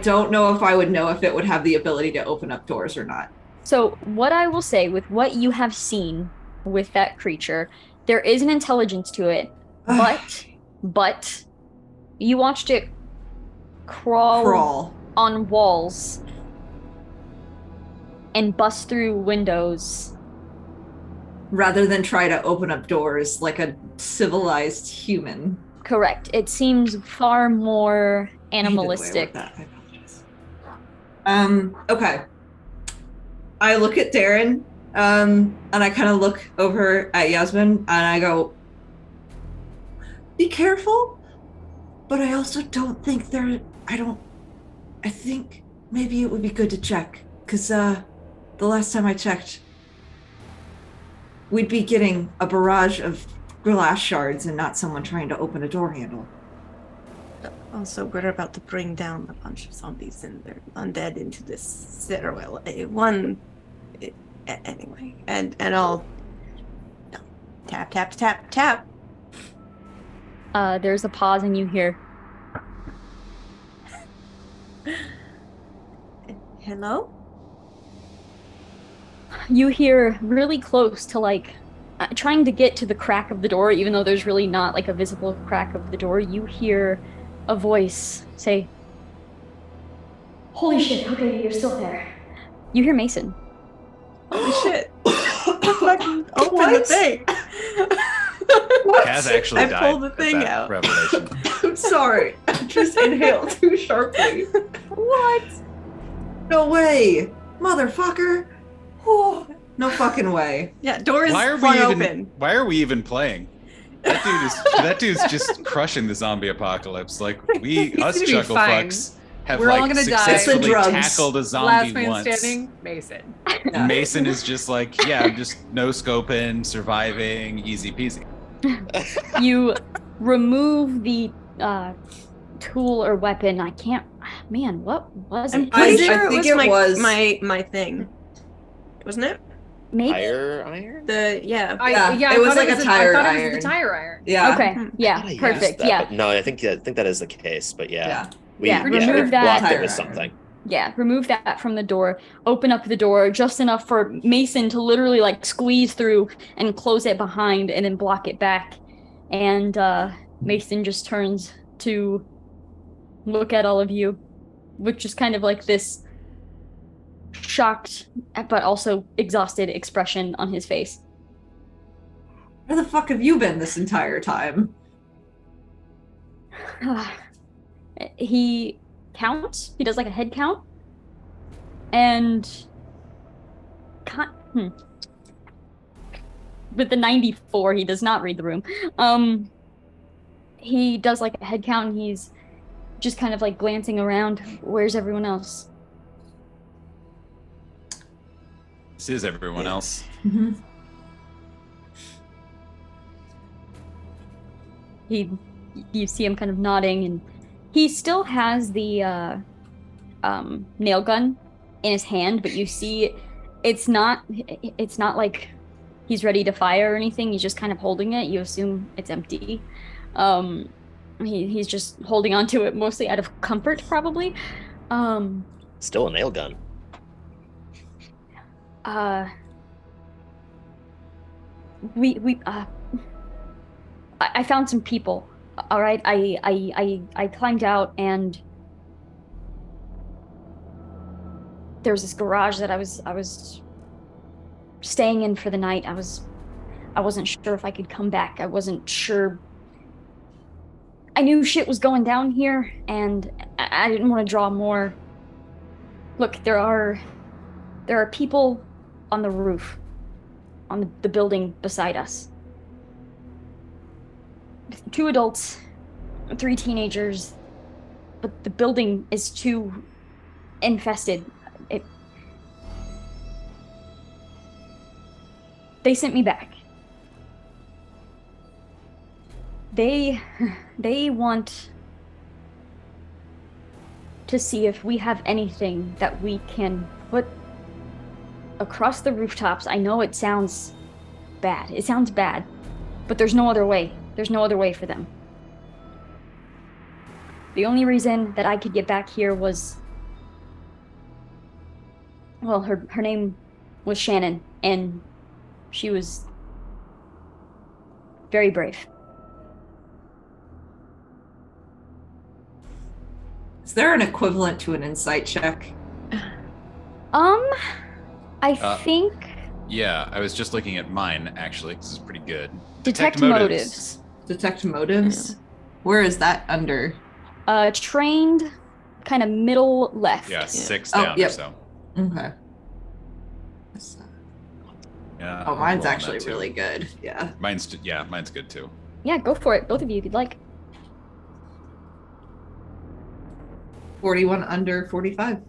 don't know if I would know if it would have the ability to open up doors or not. So what I will say with what you have seen with that creature, there is an intelligence to it, but you watched it crawl on walls and bust through windows rather than try to open up doors like a civilized human. Correct. It seems far more animalistic. I apologize. Okay. I look at Darren, and I kind of look over at Yasmin, and I go, be careful, but I also don't think I think maybe it would be good to check, because the last time I checked, we'd be getting a barrage of glass shards and not someone trying to open a door handle. Also, we're about to bring down a bunch of zombies and they're undead into this stairwell. Anyway, and I'll tap, tap, tap, tap. There's a pause and you hear, hello? You hear really close to like trying to get to the crack of the door, even though there's really not like a visible crack of the door. You hear a voice say, "Holy shit, okay, you're still there." You hear Mason. Holy shit. Fucking open the thing. Kaz actually died. I pulled the thing at that out. Revelation. I'm sorry. I just inhaled too sharply. What? No way. Motherfucker. Oh, no fucking way. Yeah, doors Why are flung we even? open. Why are we even playing? That dude's just crushing the zombie apocalypse. Like us gonna be chuckle fine. fucks have We're all like gonna die. successfully It's the drugs. tackled a Last zombie man once. standing, Mason. Yeah. Mason is just like, yeah, I'm just no scoping, surviving, easy peasy. You remove the tool or weapon. I can't. Man, what was I'm it? pretty I sure think it was it was- my thing. Wasn't it? Maybe. Tire iron? Yeah. Yeah, it was like a tire I thought it was iron. the tire iron. Yeah. Okay. I Yeah. thought I used Perfect. that, Yeah. but no, I think that is the case. But yeah, Yeah, we remove that. blocked it Tire with iron. something. Yeah, remove that from the door. Open up the door just enough for Mason to literally like squeeze through and close it behind and then block it back. And Mason just turns to look at all of you with just kind of like this shocked but also exhausted expression on his face. Where the fuck have you been this entire time? He counts. He does like a head count. And with the 94, he does not read the room. He does like a head count and he's just kind of like glancing around. Where's everyone else? This is everyone else. Mm-hmm. You see him kind of nodding, and he still has the nail gun in his hand, but you see it's not like he's ready to fire or anything. He's just kind of holding it. You assume it's empty. He's just holding on to it mostly out of comfort, probably. Still a nail gun. I found some people. All right, I climbed out, and there was this garage that I was staying in for the night. I wasn't sure if I could come back. I wasn't sure. I knew shit was going down here, and I didn't want to draw more. Look, there are people on the roof, on the building beside us. 2 adults, 3 teenagers, but the building is too infested. They sent me back. They want to see if we have anything that we can put across the rooftops. I know it sounds bad. It sounds bad, but there's no other way. There's no other way for them. The only reason that I could get back here was, well, her name was Shannon, and she was very brave. Is there an equivalent to an insight check? I think Yeah, I was just looking at mine, actually, because it's pretty good. detect motives. Detect motives? Where is that under? Trained, kind of middle left. Yeah, 6 Oh, down yep. or so. Okay. Yeah. Oh, I'm mine's low on actually that, too. really good. Yeah. Mine's good too. Yeah, go for it. Both of you, if you'd like. 41 under 45.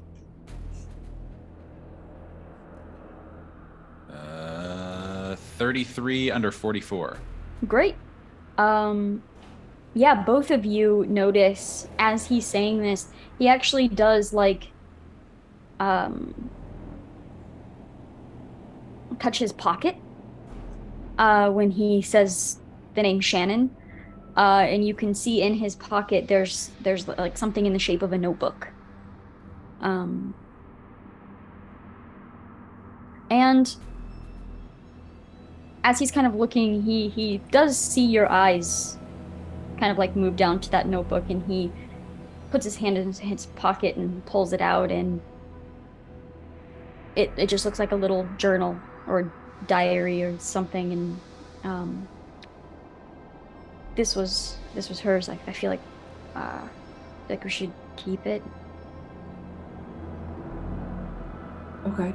33 under 44. Great. Yeah, both of you notice as he's saying this, he actually does like touch his pocket when he says the name Shannon. And you can see in his pocket there's like something in the shape of a notebook. And as he's kind of looking, he does see your eyes kind of like move down to that notebook, and he puts his hand in his pocket and pulls it out, and it just looks like a little journal or diary or something, and this was hers. I feel like we should keep it. Okay.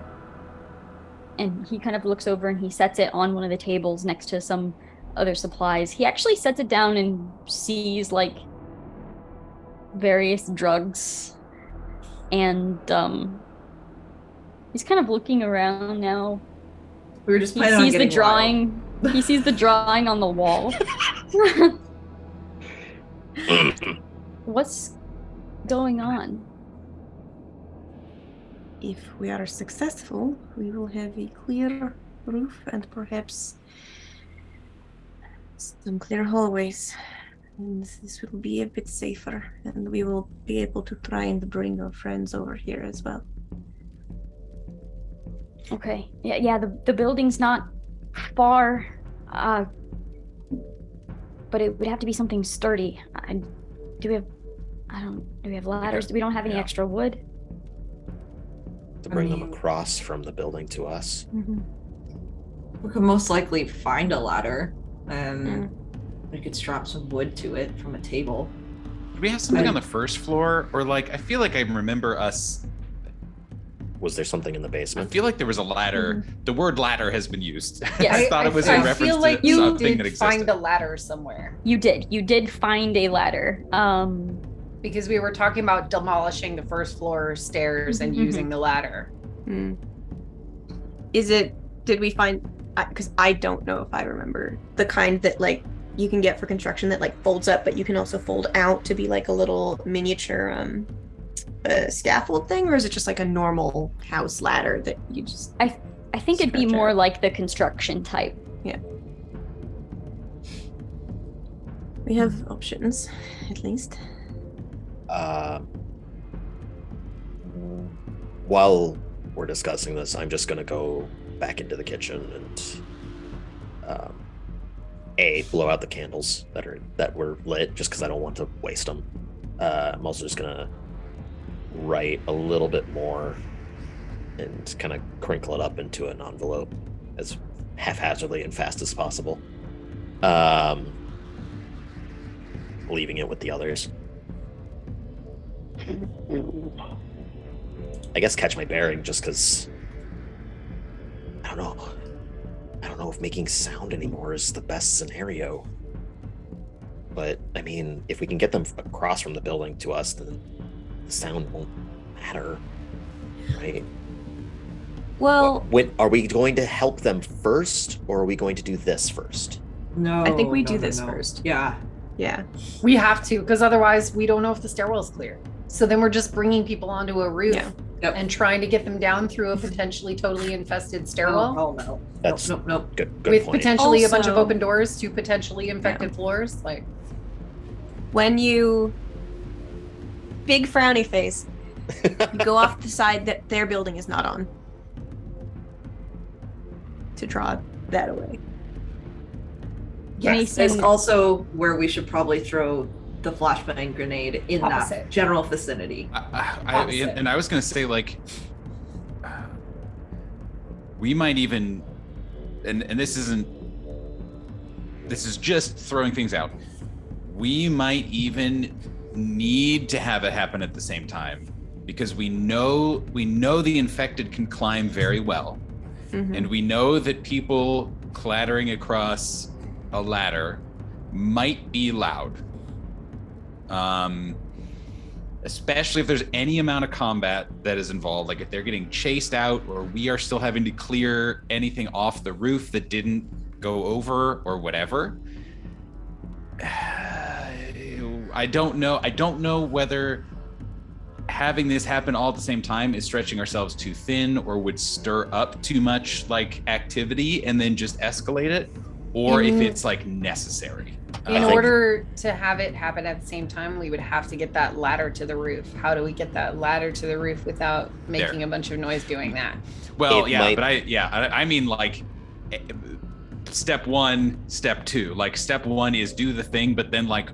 And he kind of looks over and he sets it on one of the tables next to some other supplies. He actually sets it down and sees like various drugs, and he's kind of looking around now. We were just He planning on sees the getting drawing. He sees the drawing on the wall. What's going on? If we are successful, we will have a clear roof and perhaps some clear hallways. And this will be a bit safer, and we will be able to try and bring our friends over here as well. Okay. Yeah, the building's not far, but it would have to be something sturdy. Do we have ladders? We don't have any Yeah. extra wood. To bring them mean- across from the building to us. Mm-hmm. We could most likely find a ladder, and we could strap some wood to it from a table. Did we have something on the first floor? Or like, I feel like I remember us. Was there something in the I basement? feel like there was a ladder. The word ladder has been used. Yes. I thought it was in I reference feel like to you something that did existed. find a ladder somewhere You did find a ladder. because we were talking about demolishing the first floor stairs and Mhm. using the ladder. Did we find, because I don't know if I remember, the kind that like you can get for construction that like folds up, but you can also fold out to be like a little miniature scaffold thing, or is it just like a normal house ladder that you just I think it'd be Stretch more out. like the construction type. we have options at least. While we're discussing this, I'm just gonna go back into the kitchen and blow out the candles that were lit, just because I don't want to waste them. I'm also just gonna write a little bit more and kind of crinkle it up into an envelope as haphazardly and fast as possible. Leaving it with the others. I guess catch my bearing, just because I don't know if making sound anymore is the best scenario. But I mean, if we can get them across from the building to us, then the sound won't matter, right? Well, Are we going to help them first, or are we going to do this first? No, I think we no, do no, this no. first. Yeah. yeah. We have to, because otherwise we don't know if the stairwell's clear. So then we're just bringing people onto a roof Yeah. Yep. and trying to get them down through a potentially totally infested stairwell Oh no. That's Nope. good with point. potentially a bunch of Also- open doors to potentially infected floors. Like, When you big frowny face, you go off the side that their building is not on to draw that away. Yes, Mason- it's also where we should probably throw the flashbang grenade in Opposite. that general vicinity. And I was gonna say, like, we might even, and this is just throwing things out. We might even need to have it happen at the same time, because we know the infected can climb very well, and we know that people clattering across a ladder might be loud. Especially if there's any amount of combat that is involved, like if they're getting chased out, or we are still having to clear anything off the roof that didn't go over or whatever. I don't know whether having this happen all at the same time is stretching ourselves too thin, or would stir up too much like activity and then just escalate it, or if it's like necessary. in think- order to have it happen at the same time, we would have to get that ladder to the roof. How do we get that ladder to the roof without making a bunch of noise doing that? Well, It yeah, might- but I mean, like, step one, step two. Like, step one is do the thing, but then like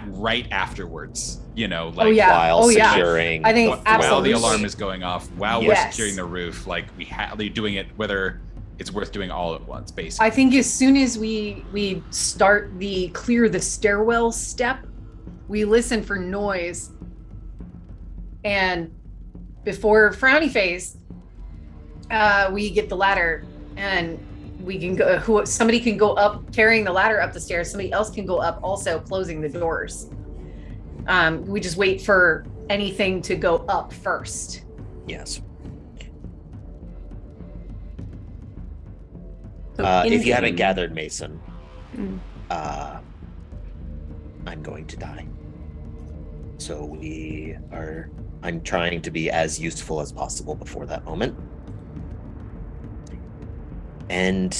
right afterwards, like While Oh, yeah. securing I think the while absolutely. the alarm is going off, while Yes. we're securing the roof, like we're doing it, whether it's worth doing all at once, basically. I think as soon as we start the clear the stairwell step, we listen for noise, and before frowny face, we get the ladder, and we can go. Somebody can go up carrying the ladder up the stairs. Somebody else can go up also closing the doors. We just wait for anything to go up first. Yes. So If you haven't in-game- gathered, Mason, Mm. I'm going to die. So I'm trying to be as useful as possible before that moment. And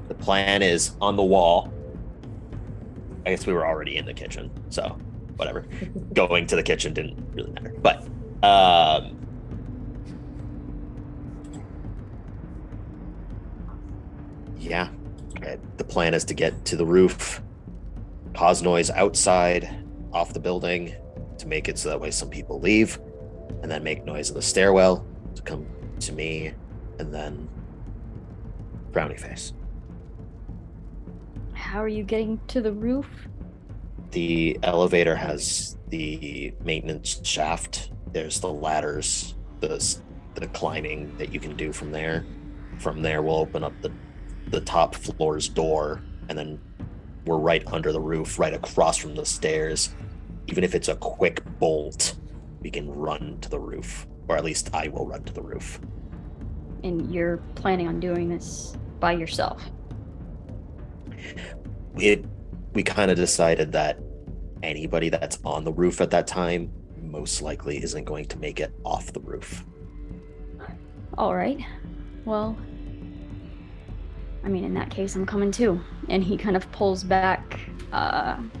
the plan is on the wall. I guess we were already in the kitchen, so whatever. Going to the kitchen didn't really matter. But yeah, the plan is to get to the roof, cause noise outside, off the building, to make it so that way some people leave, and then make noise in the stairwell to come to me, and then frowny face. How are you getting to the roof? The elevator has the maintenance shaft. There's the ladders, the climbing that you can do from there. From there, we'll open up the top floor's door, and then we're right under the roof, right across from the stairs. Even if it's a quick bolt, we can run to the roof, or at least I will run to the roof. And you're planning on doing this by yourself? We kind of decided that anybody that's on the roof at that time most likely isn't going to make it off the roof. All right. Well, I mean, in that case, I'm coming too. And he kind of pulls back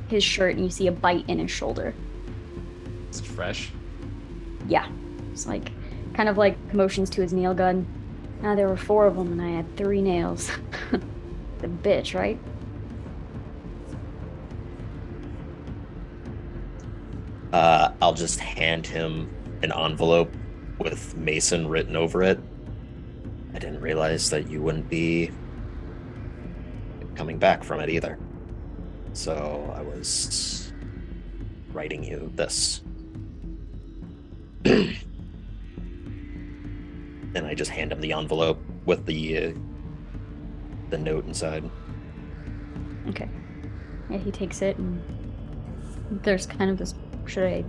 his shirt, and you see a bite in his shoulder. Is it fresh? Yeah. It's like, kind of like motions to his nail gun. Now there were 4 of them, and I had 3 nails. The bitch, right? I'll just hand him an envelope with Mason written over it. I didn't realize that you wouldn't be coming back from it either. So I was writing you this. And I just hand him the envelope with the note inside. Okay. Yeah, he takes it, and there's kind of this. Should I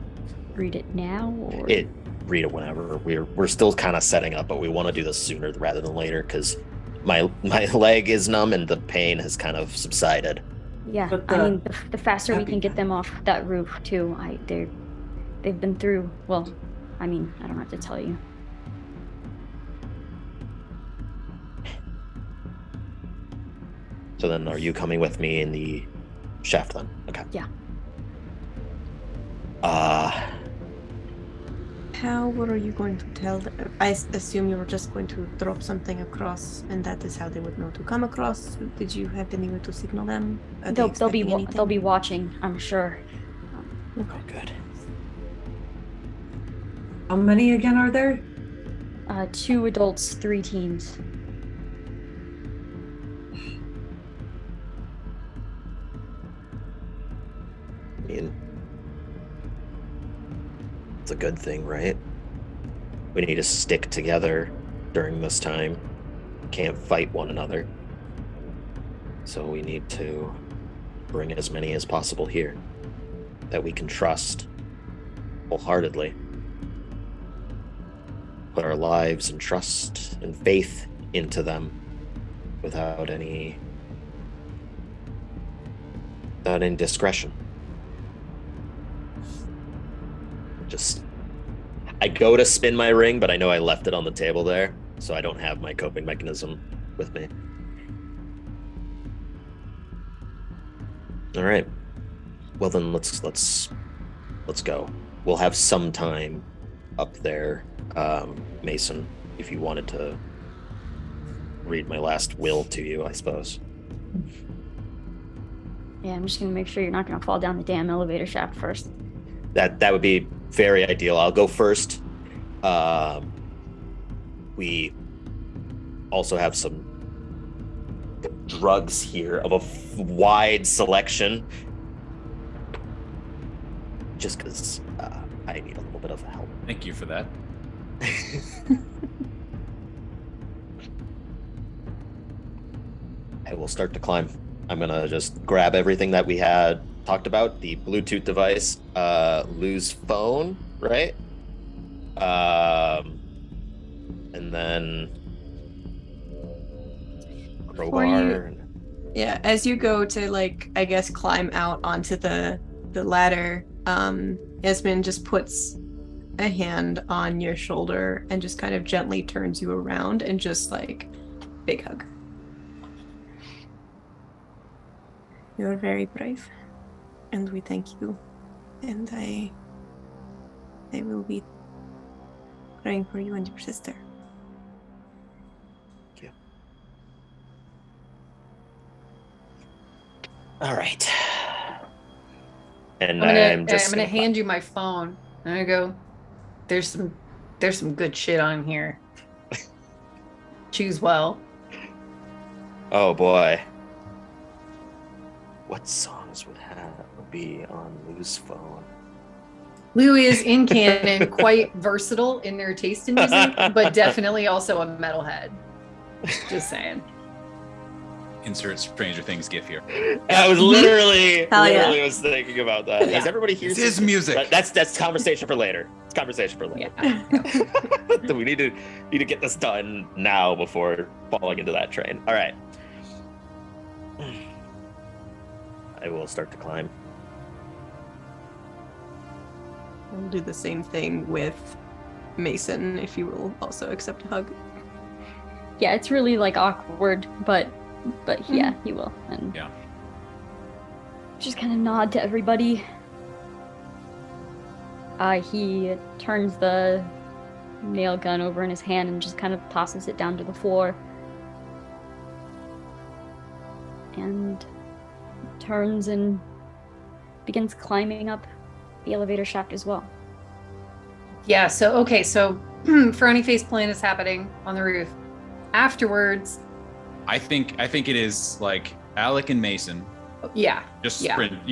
read it now, or read it whenever. We're still kind of setting up, but we want to do this sooner rather than later because my leg is numb and the pain has kind of subsided. Yeah, I mean, the faster we can get them off that roof too. They've been through. Well, I mean, I don't have to tell you. So then, are you coming with me in the shaft then? Okay. Yeah. What are you going to tell them? I assume you were just going to drop something across, and that is how they would know to come across. Did you have any way to signal them? They'll be watching, I'm sure. Oh, good. How many again are there? 2 adults, 3 teens. I mean, it's a good thing, right? We need to stick together during this time. Can't fight one another. So we need to bring as many as possible here that we can trust wholeheartedly. Put our lives and trust and faith into them without any discretion. I go to spin my ring, but I know I left it on the table there, so I don't have my coping mechanism with me. All right. Well then, let's go. We'll have some time up there, Mason, if you wanted to read my last will to you, I suppose. Yeah, I'm just gonna make sure you're not gonna fall down the damn elevator shaft first. That would be very ideal. I'll go first. We also have some drugs here of a wide selection. Just because I need a little bit of help. Thank you for that. I will start to climb. I'm gonna just grab everything that we had talked about, the Bluetooth device, Lou's phone, right? And then crowbar. Yeah, as you go to, like, I guess climb out onto the ladder, Esmond just puts a hand on your shoulder and just kind of gently turns you around and just like big hug. You are very brave, and we thank you. And I will be praying for you and your sister. Thank you. All right. And I'm just gonna hand you my phone. And I go, there's some good shit on here. Choose well. Oh boy. What songs would be on Lou's phone? Lou is in canon quite versatile in their taste in music, but definitely also a metalhead. Just saying. Insert Stranger Things gif here. I was literally yeah. was thinking about that. Yeah. Does everybody hear This is music. That's conversation for later. It's conversation for later. Yeah. We need to get this done now before falling into that train. All right. I will start to climb. I'll do the same thing with Mason, if you will also accept a hug. Yeah, it's really like awkward, but yeah, he will. And Yeah. just kind of nod to everybody. He turns the nail gun over in his hand and just kind of tosses it down to the floor. And turns and begins climbing up the elevator shaft as well. Yeah, so Frowny Face Plan is happening on the roof. Afterwards, I think it is like Alec and Mason yeah. just Yeah. sprint,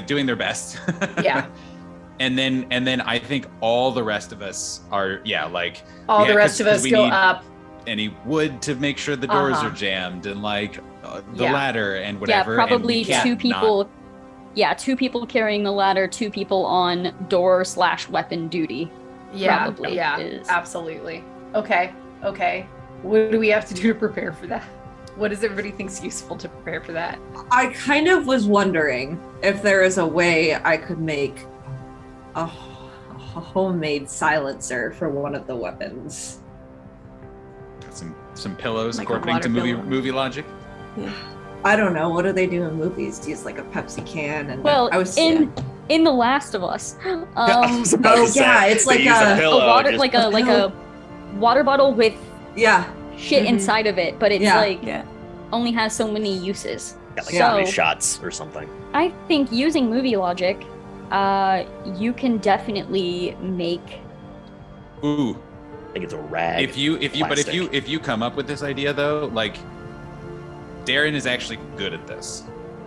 doing their best. Yeah. And then I think all the rest of us are like All the rest of us we go need up. any wood to make sure the doors Uh-huh. are jammed and like the Yeah. ladder and whatever. Yeah, and probably we can't two not- people. Yeah, 2 people carrying the ladder, 2 people on door/weapon duty. Yeah, Probably yeah, is. absolutely. Okay. What do we have to do to prepare for that? What does everybody think's useful to prepare for that? I kind of was wondering if there is a way I could make a homemade silencer for one of the weapons. Some pillows Like a according to water pillow. movie logic. Yeah. I don't know. What do they do in movies? Use like a Pepsi can and Well, I was in The Last of Us, I was about to say, yeah, it's they like use a pillow, water, just- like a water bottle with yeah. shit Mhm. inside of it, but it's Yeah, like yeah. only has so many uses. yeah, like so- how many shots or something. I think using movie logic, you can definitely make. Ooh, I think it's a rag. if you come up with this idea though, like Darren is actually good at this.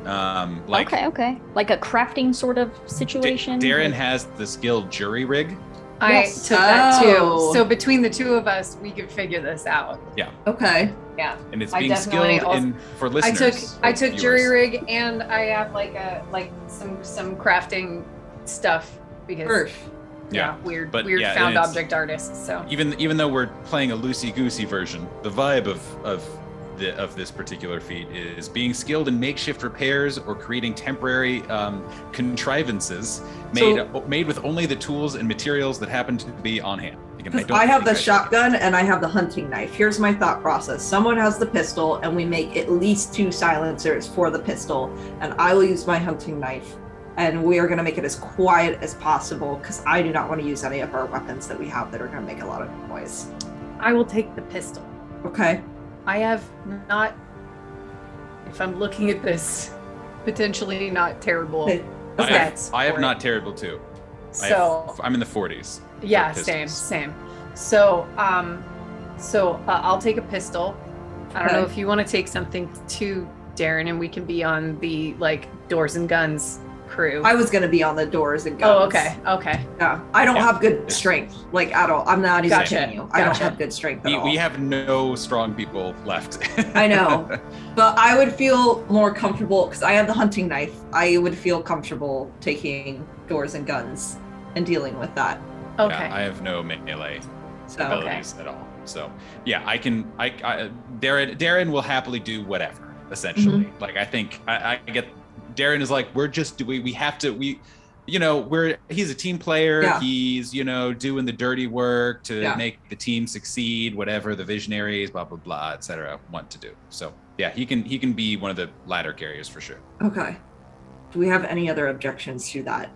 Okay, like a crafting sort of situation. Darren like- has the skill jury rig. Yes. I took that too. Oh. So between the two of us, we could figure this out. Okay. Yeah. And it's I being definitely skilled in for listeners. I or took viewers. jury rig and I have some crafting stuff because Perf. Yeah, weird but weird yeah, found and it's- object artists. So Even though we're playing a loosey goosey version, the vibe of this particular feat is being skilled in makeshift repairs or creating temporary contrivances made with only the tools and materials that happen to be on hand. Again, I have the think I- shotgun and I have the hunting knife. Here's my thought process. Someone has the pistol and we make at least 2 silencers for the pistol and I will use my hunting knife and we are going to make it as quiet as possible because I do not want to use any of our weapons that we have that are going to make a lot of noise. I will take the pistol. Okay. I have not, if I'm looking at this, potentially not terrible. Okay. I have for not it. terrible too. So I'm in the 40s. yeah, for same. pistols. So I'll take a pistol. I don't know Okay. if you want to take something too, Darren, and we can be on the like doors and guns crew. I was going to be on the doors and guns. Oh, okay. Yeah. I don't Yeah. have good strength, like at all. I'm not even Gotcha. kidding you. I don't Gotcha. have good strength at all. We have no strong people left. I know. But I would feel more comfortable because I have the hunting knife. I would feel comfortable taking doors and guns and dealing with that. Okay. Yeah, I have no melee So abilities at all. So yeah, I can. Darren will happily do whatever. Essentially, like I think I get. Darren is like, we're just doing. We have to. he's a team player. Yeah. He's, doing the dirty work to Yeah. make the team succeed, whatever the visionaries, blah, blah, blah, etc. want to do. So yeah, he can be one of the ladder carriers for sure. Okay. Do we have any other objections to that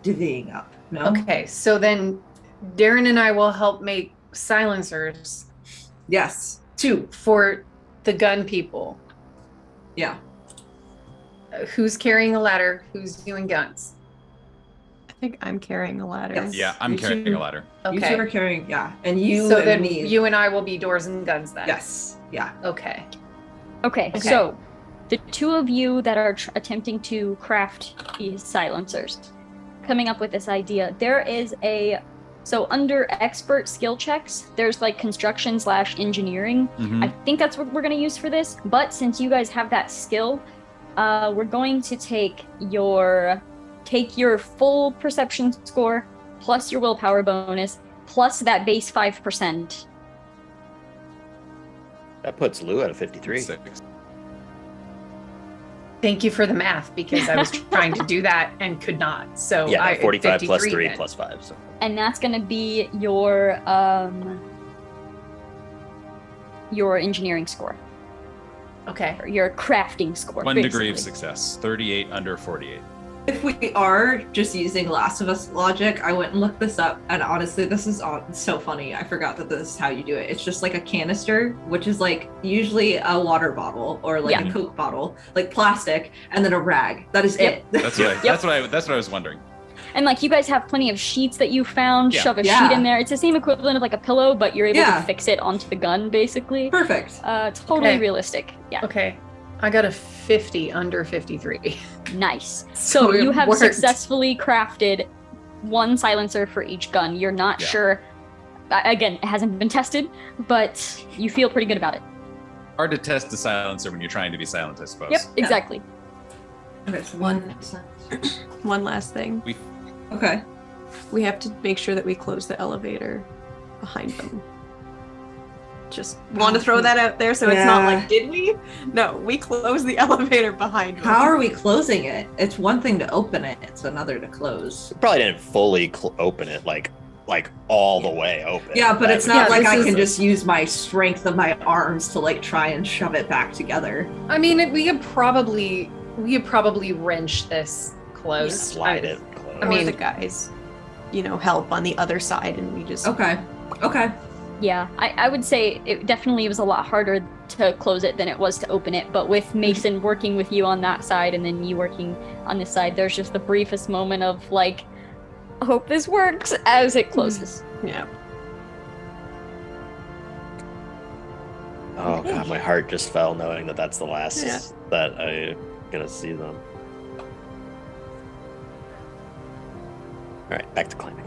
divvying up? No? Okay, so then Darren and I will help make silencers Yes. 2. for the gun people. Yeah. Who's carrying a ladder? Who's doing guns? I think I'm carrying a ladder. Yes. Yeah, I'm You carrying two- a ladder. You two Okay. are carrying, yeah. And you So and then me. you and I will be doors and guns then. Yes. Yeah. Okay. Okay, Okay. so the two of you that are attempting to craft these silencers, coming up with this idea, there is so under expert skill checks, there's like construction / engineering. Mhm. I think that's what we're going to use for this. But since you guys have that skill, we're going to take your full perception score plus your willpower bonus plus that base 5%. That puts Lou at a 53. 6. Thank you for the math because I was trying to do that and could not. So Yeah, I 45 plus 53 3 then. plus 5. So. And that's going to be your engineering score, Okay. or your crafting score. 1 degree of basically. success. 38 under 48. If we are just using Last of Us logic, I went and looked this up, and honestly, this is so funny. I forgot that this is how you do it. It's just like a canister, which is like usually a water bottle or like Yeah. a Coke bottle, like plastic, and then a rag. That is Yep. it. That's what I was wondering. And like you guys have plenty of sheets that you found, Yeah. shove a Yeah. sheet in there. It's the same equivalent of like a pillow, but you're able Yeah. to fix it onto the gun, basically. Perfect. Totally Okay. realistic. Yeah, Okay. I got a 50 under 53. nice. So So you it have worked. successfully crafted one silencer for each gun. You're not Yeah. sure. Again, it hasn't been tested, but you feel pretty good about it. Hard to test the silencer when you're trying to be silent, I suppose. Yep, exactly. Okay, so One last thing. Okay. We have to make sure that we close the elevator behind them. Just want to throw that out there so it's not Yeah. like, did we? No, we closed the elevator behind them. How are we closing it? It's one thing to open it, it's another to close. Probably didn't fully open it, like all the way open. Yeah, but That it's would not be- like this I is- can just use my strength of my arms to like try and shove it back together. I mean, we could probably wrench this close. slide it close. I I mean- mean, the guys, help on the other side, and we just Okay. Okay. Yeah, I would say it definitely was a lot harder to close it than it was to open it. But with Mason working with you on that side and then you working on this side, there's just the briefest moment of like, I hope this works as it closes. yeah. Oh god, my heart just fell knowing that that's the last Yeah. that I'm gonna see them. All right, back to climbing.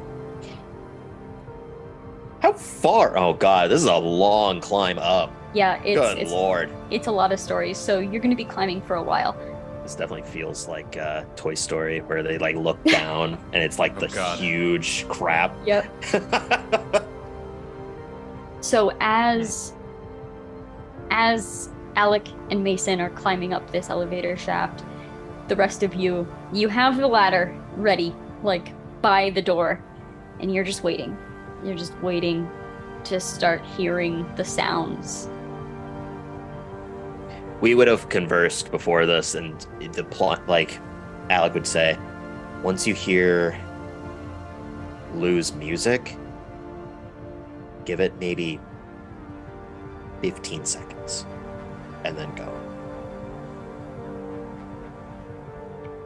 How far? Oh god, this is a long climb up. Yeah, Good it's lord, it's a lot of stories. So you're going to be climbing for a while. this definitely feels like Toy Story, where they like look down and it's like Oh, the God. huge crap. Yep. So as Alec and Mason are climbing up this elevator shaft, the rest of you have the ladder ready, like by the door, and you're just waiting. You're just waiting to start hearing the sounds. We would have conversed before this, and the plot, like Alec would say, once you hear Lou's music, give it maybe 15 seconds, and then go.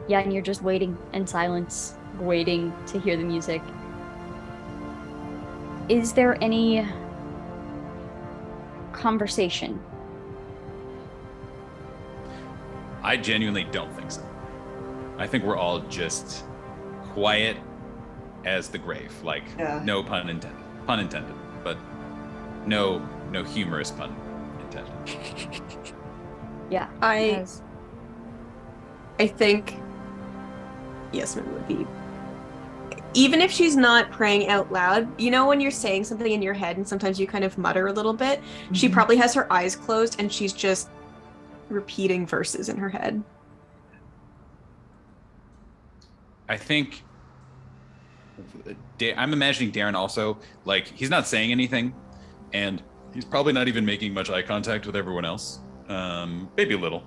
Yeah, and you're just waiting in silence, waiting to hear the music. Is there any conversation? I genuinely don't think so. I think we're all just quiet as the grave. Like, Yeah. no pun intended. Pun intended, but no humorous pun intended. Yeah. I as- think Yasmin would be, even if she's not praying out loud, when you're saying something in your head and sometimes you kind of mutter a little bit, she Mhm. probably has her eyes closed and she's just repeating verses in her head. I think I'm imagining Darren also, like, he's not saying anything, and he's probably not even making much eye contact with everyone else. Maybe a little.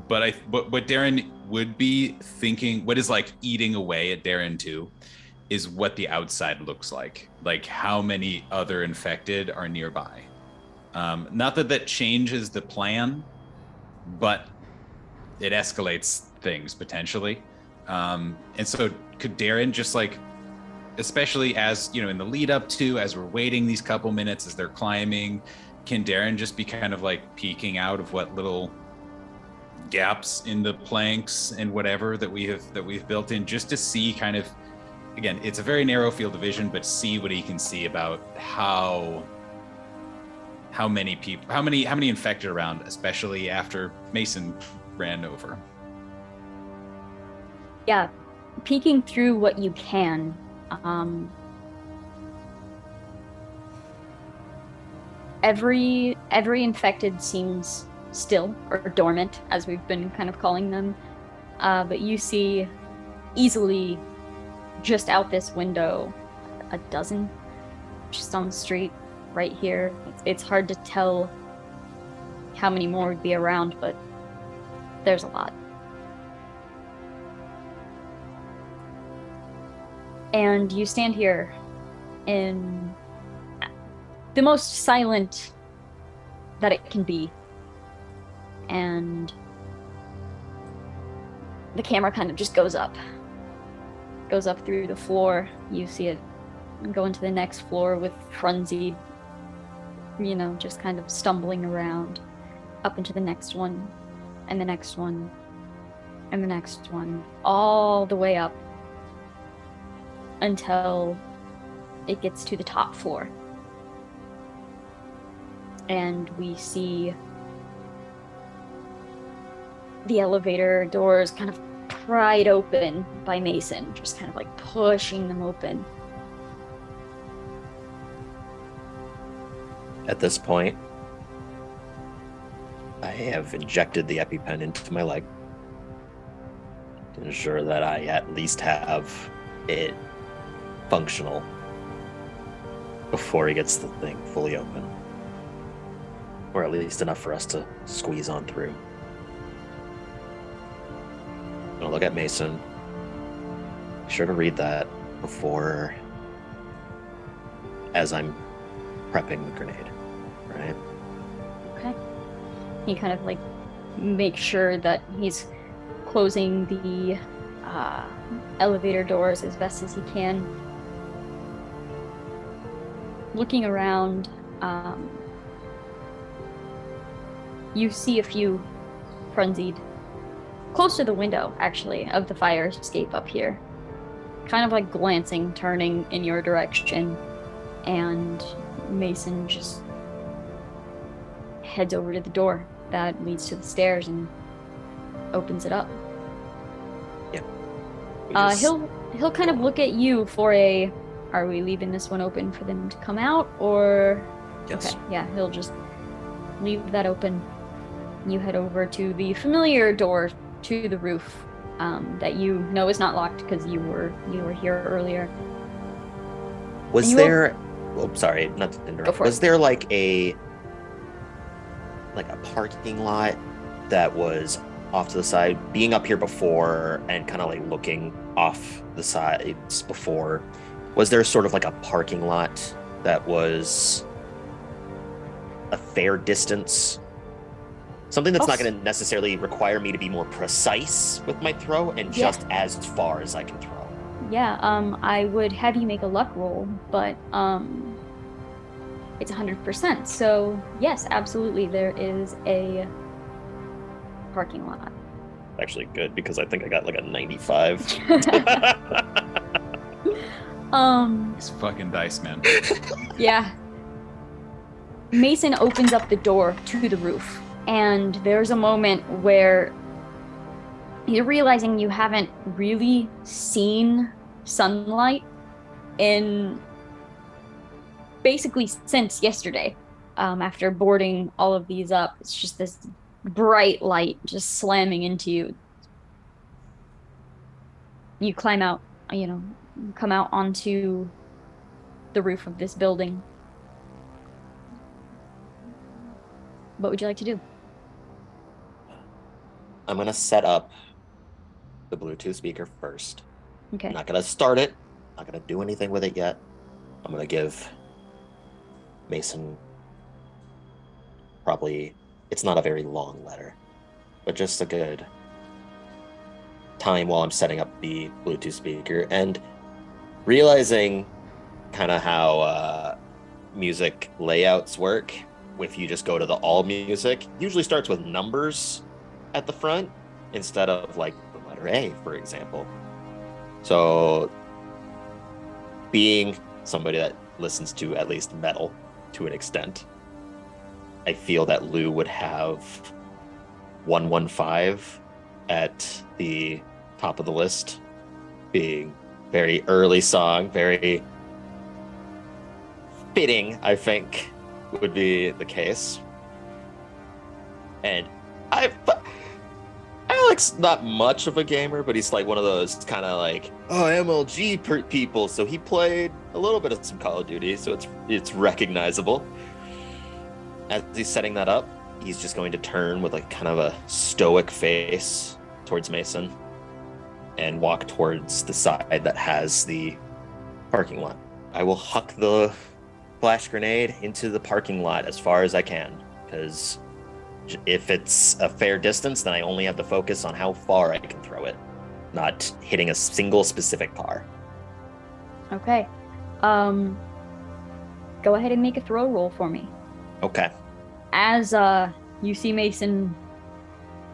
But what Darren would be thinking, what is like eating away at Darren too, is what the outside looks like. Like how many other infected are nearby. Not that changes the plan, but it escalates things potentially. And so could Darren just like, especially as, you know, in the lead up to, as we're waiting these couple minutes as they're climbing, can Darren just be kind of like peeking out of what little gaps in the planks and whatever that we've built in, just to see kind of, again, it's a very narrow field of vision, but see what he can see about how many people, how many infected around, especially after Mason ran over. Yeah, peeking through what you can. Every infected seems still or dormant, as we've been kind of calling them. But you see easily just out this window a dozen just on the street right here. It's hard to tell how many more would be around, but there's a lot. And you stand here in the most silent that it can be. And the camera kind of just goes up through the floor. You see it go into the next floor with frenzied, you know, just kind of stumbling around, up into the next one, and the next one, and the next one, all the way up until it gets to the top floor. And we see the elevator doors kind of pried open by Mason, just kind of like pushing them open. At this point, I have injected the EpiPen into my leg to ensure that I at least have it functional before he gets the thing fully open. Or at least enough for us to squeeze on through. I'm gonna look at Mason. Be sure to read that before, as I'm prepping the grenade, right? Okay. He kind of like makes sure that he's closing the elevator doors as best as he can. Looking around, you see a few frenzied, close to the window, actually, of the fire escape up here. Kind of like glancing, turning in your direction, and Mason just heads over to the door that leads to the stairs and opens it up. Yeah. He'll kind of look at you for a, are we leaving this one open for them to come out, or? Yes. Okay, yeah, he'll just leave that open. You head over to the familiar door to the roof that you know is not locked because you were here earlier. Was there? Oh, sorry, not to interrupt. Was there like a parking lot that was off to the side? Being up here before and kind of like looking off the sides before, was there sort of like a parking lot that was a fair distance? Something that's not going to necessarily require me to be more precise with my throw, and just as far as I can throw. Yeah, I would have you make a luck roll, but it's 100%. So yes, absolutely, there is a parking lot. Actually, good, because I think I got like a 95. These fucking dice, man. Yeah. Mason opens up the door to the roof. And there's a moment where you're realizing you haven't really seen sunlight in basically since yesterday. After boarding all of these up, it's just this bright light just slamming into you. You climb out come out onto the roof of this building. What would you like to do? I'm gonna set up the Bluetooth speaker first. Okay. I'm not gonna start it. Not gonna do anything with it yet. I'm gonna give Mason probably, it's not a very long letter, but just a good time while I'm setting up the Bluetooth speaker and realizing kind of how music layouts work. If you just go to the all music, usually starts with numbers at the front instead of like the letter A, for example. So being somebody that listens to at least metal to an extent, I feel that Lou would have 115 at the top of the list, being very early song, very fitting, I think, would be the case. And Alex, not much of a gamer, but he's like one of those kind of like, MLG people. So he played a little bit of some Call of Duty, so it's recognizable. As he's setting that up, he's just going to turn with like kind of a stoic face towards Mason and walk towards the side that has the parking lot. I will huck the flash grenade into the parking lot as far as I can, because if it's a fair distance, then I only have to focus on how far I can throw it, not hitting a single specific car. Okay. Go ahead and make a throw roll for me. Okay. As you see Mason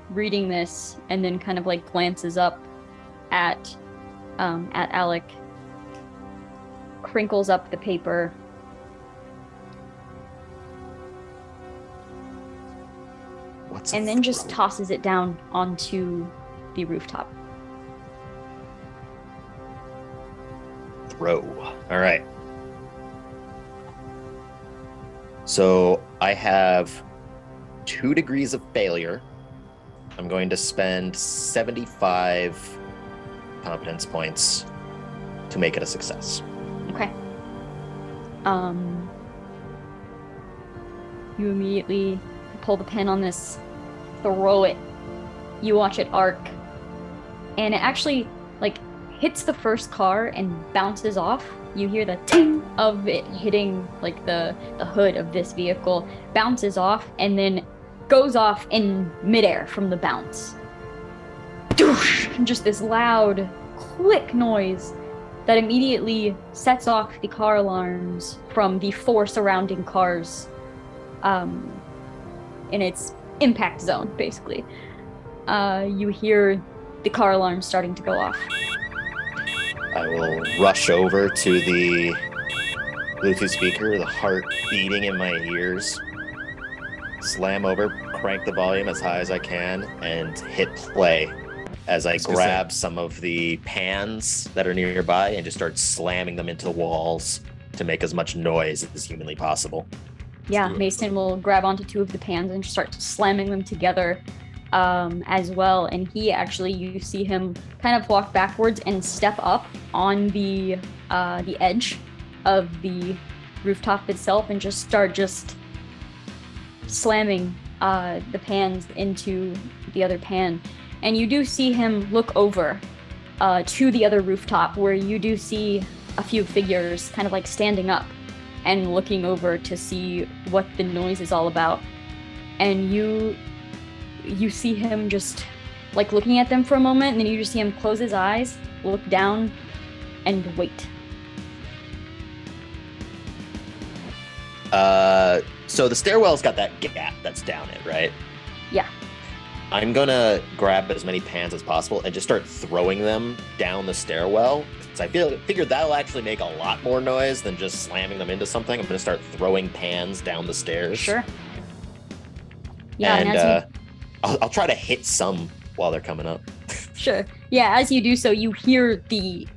reading this and then kind of like glances up at Alec, crinkles up the paper, and then just tosses it down onto the rooftop. Throw. All right. So I have 2 degrees of failure. I'm going to spend 75 competence points to make it a success. Okay. You immediately pull the pin on this, throw it. You watch it arc, and it actually like hits the first car and bounces off. You hear the ting of it hitting like the hood of this vehicle, bounces off, and then goes off in midair from the bounce. Doosh! Just this loud click noise that immediately sets off the car alarms from the 4 surrounding cars in its impact zone, basically. You hear the car alarms starting to go off. I will rush over to the Bluetooth speaker, the heart beating in my ears, slam over, crank the volume as high as I can, and hit play as I grab some of the pans that are nearby and just start slamming them into the walls to make as much noise as humanly possible. Yeah, Mason will grab onto 2 of the pans and start slamming them together as well. And he actually, you see him kind of walk backwards and step up on the edge of the rooftop itself and just start slamming the pans into the other pan. And you do see him look over to the other rooftop, where you do see a few figures kind of like standing up and looking over to see what the noise is all about. And you see him just like looking at them for a moment, and then you just see him close his eyes, look down, and wait. So the stairwell's got that gap that's down it, right? Yeah. I'm gonna grab as many pans as possible and just start throwing them down the stairwell. So I figured that'll actually make a lot more noise than just slamming them into something. I'm gonna start throwing pans down the stairs. Sure. Yeah, and I'll try to hit some while they're coming up. Sure. Yeah, as you do so, you hear the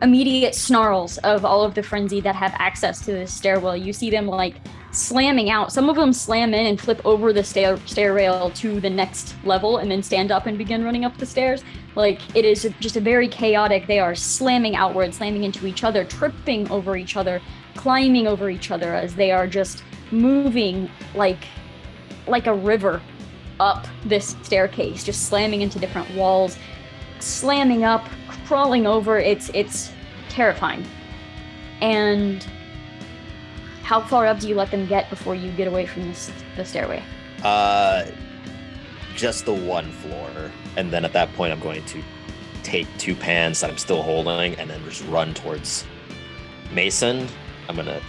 immediate snarls of all of the frenzy that have access to the stairwell. You see them like slamming out. Some of them slam in and flip over the stair rail to the next level and then stand up and begin running up the stairs. Like, it is just a very chaotic. They are slamming outward, slamming into each other, tripping over each other, climbing over each other as they are just moving like a river up this staircase, just slamming into different walls, slamming up, crawling over. It's terrifying. And how far up do you let them get before you get away from the stairway? Just the one floor. And then at that point, I'm going to take 2 pans that I'm still holding and then just run towards Mason.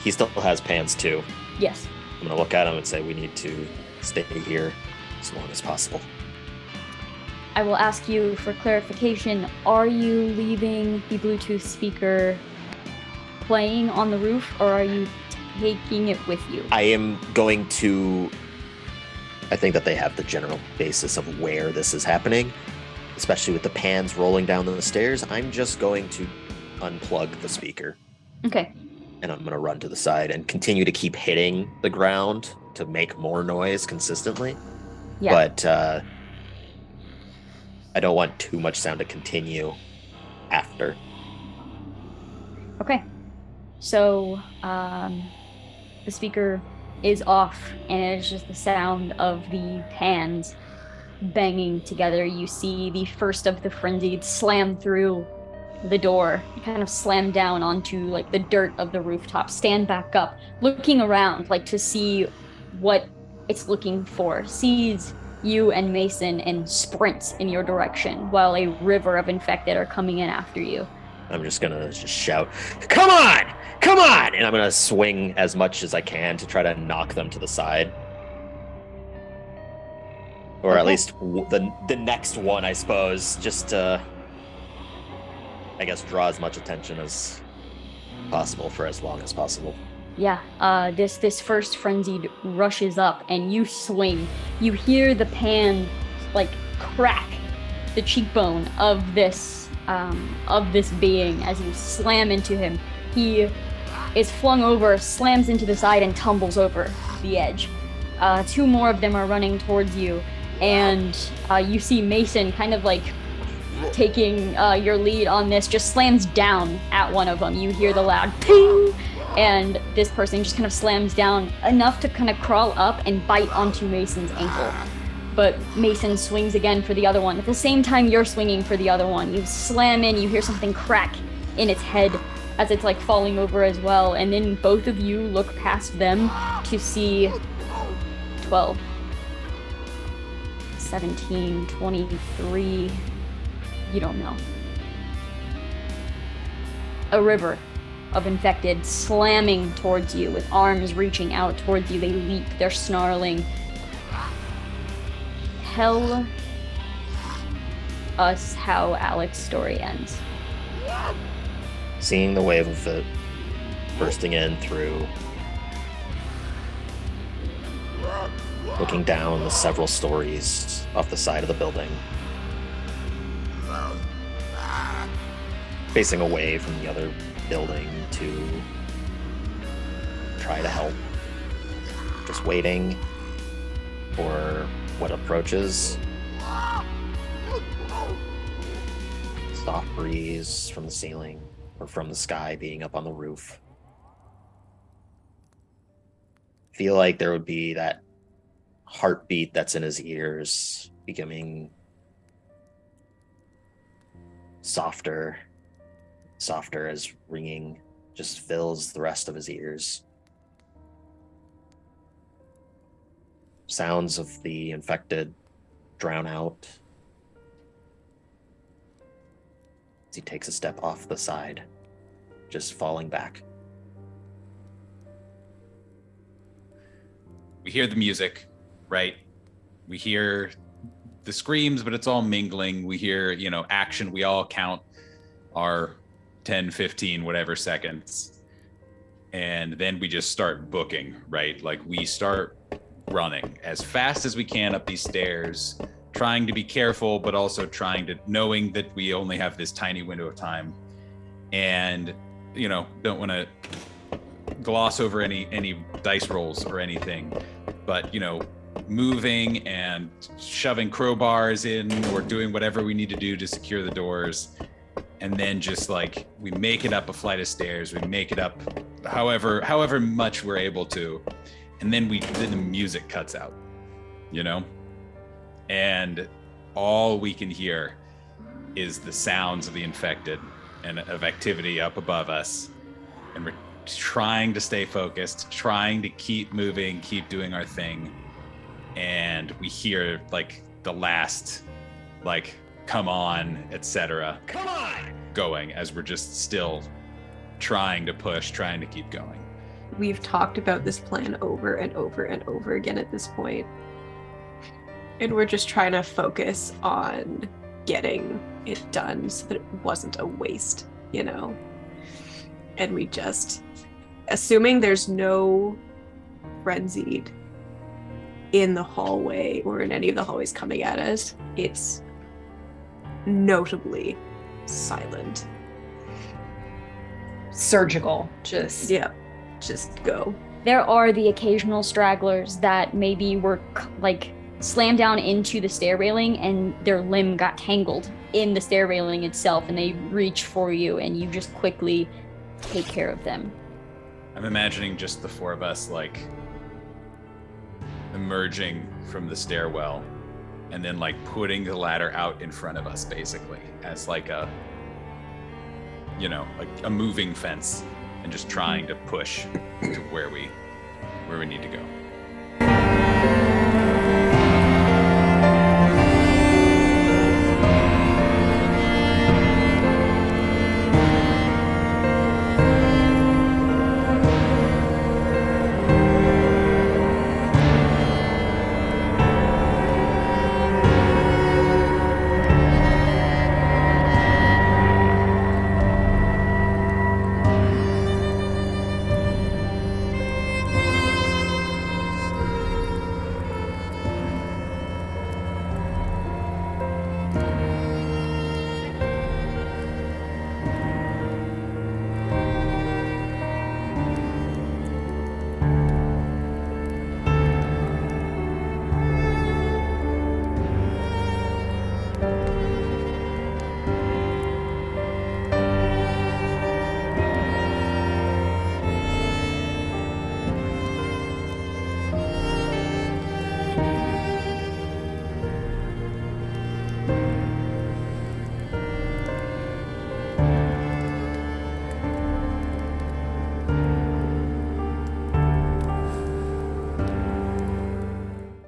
He still has pans too. Yes. I'm gonna look at him and say we need to stay here as long as possible. I will ask you for clarification. Are you leaving the Bluetooth speaker playing on the roof, or are you taking it with you? I am going to... I think that they have the general basis of where this is happening, especially with the pans rolling down the stairs. I'm just going to unplug the speaker. Okay. And I'm going to run to the side and continue to keep hitting the ground to make more noise consistently. Yeah. But I don't want too much sound to continue after. Okay. So, the speaker is off, and it's just the sound of the pans banging together. You see the first of the frenzied slam through the door, kind of slam down onto like the dirt of the rooftop, stand back up, looking around like to see what it's looking for, sees you and Mason and sprints in your direction while a river of infected are coming in after you. I'm just gonna shout, "Come on! Come on!" And I'm gonna swing as much as I can to try to knock them to the side. Or Okay. at least the next one, I suppose, just to, I guess, draw as much attention as possible for as long as possible. Yeah, this first frenzied rushes up and you swing. You hear the pan like crack the cheekbone of this being as you slam into him. He is flung over, slams into the side, and tumbles over the edge. 2 more of them are running towards you, and you see Mason kind of like taking your lead on this, just slams down at one of them. You hear the loud ping, and this person just kind of slams down enough to kind of crawl up and bite onto Mason's ankle. But Mason swings again for the other one. At the same time you're swinging for the other one, you slam in, you hear something crack in its head as it's like falling over as well, and then both of you look past them to see 12, 17, 23, you don't know. A river of infected slamming towards you with arms reaching out towards you. They leap, they're snarling. Tell us how Alex's story ends. Seeing the wave of it bursting in through, looking down the several stories off the side of the building, facing away from the other building to try to help, just waiting for what approaches. Soft breeze from the ceiling or from the sky being up on the roof. Feel like there would be that heartbeat that's in his ears becoming softer as ringing just fills the rest of his ears. Sounds of the infected drown out as he takes a step off the side, just falling back. We hear the music, right? We hear the screams, but it's all mingling. We hear, action. We all count our 10, 15, whatever seconds. And then we just start booking, right? Like we start running as fast as we can up these stairs, trying to be careful, but also knowing that we only have this tiny window of time and, don't want to gloss over any dice rolls or anything, but moving and shoving crowbars in or doing whatever we need to do to secure the doors, and then just like we make it up a flight of stairs, we make it up however much we're able to, and then the music cuts out, and all we can hear is the sounds of the infected and of activity up above us, and we're trying to stay focused, trying to keep moving, keep doing our thing, and we hear like the last come on, etc. Come on! Going as we're just still trying to push, trying to keep going. We've talked about this plan over and over and over again at this point. And we're just trying to focus on getting it done so that it wasn't a waste, And we just, assuming there's no frenzied in the hallway or in any of the hallways coming at us, it's notably silent. Surgical. Just Go. There are the occasional stragglers that maybe were slammed down into the stair railing and their limb got tangled in the stair railing itself, and they reach for you and you just quickly take care of them. I'm imagining just the four of us emerging from the stairwell and then putting the ladder out in front of us, basically as a moving fence, and just trying to push to where we need to go.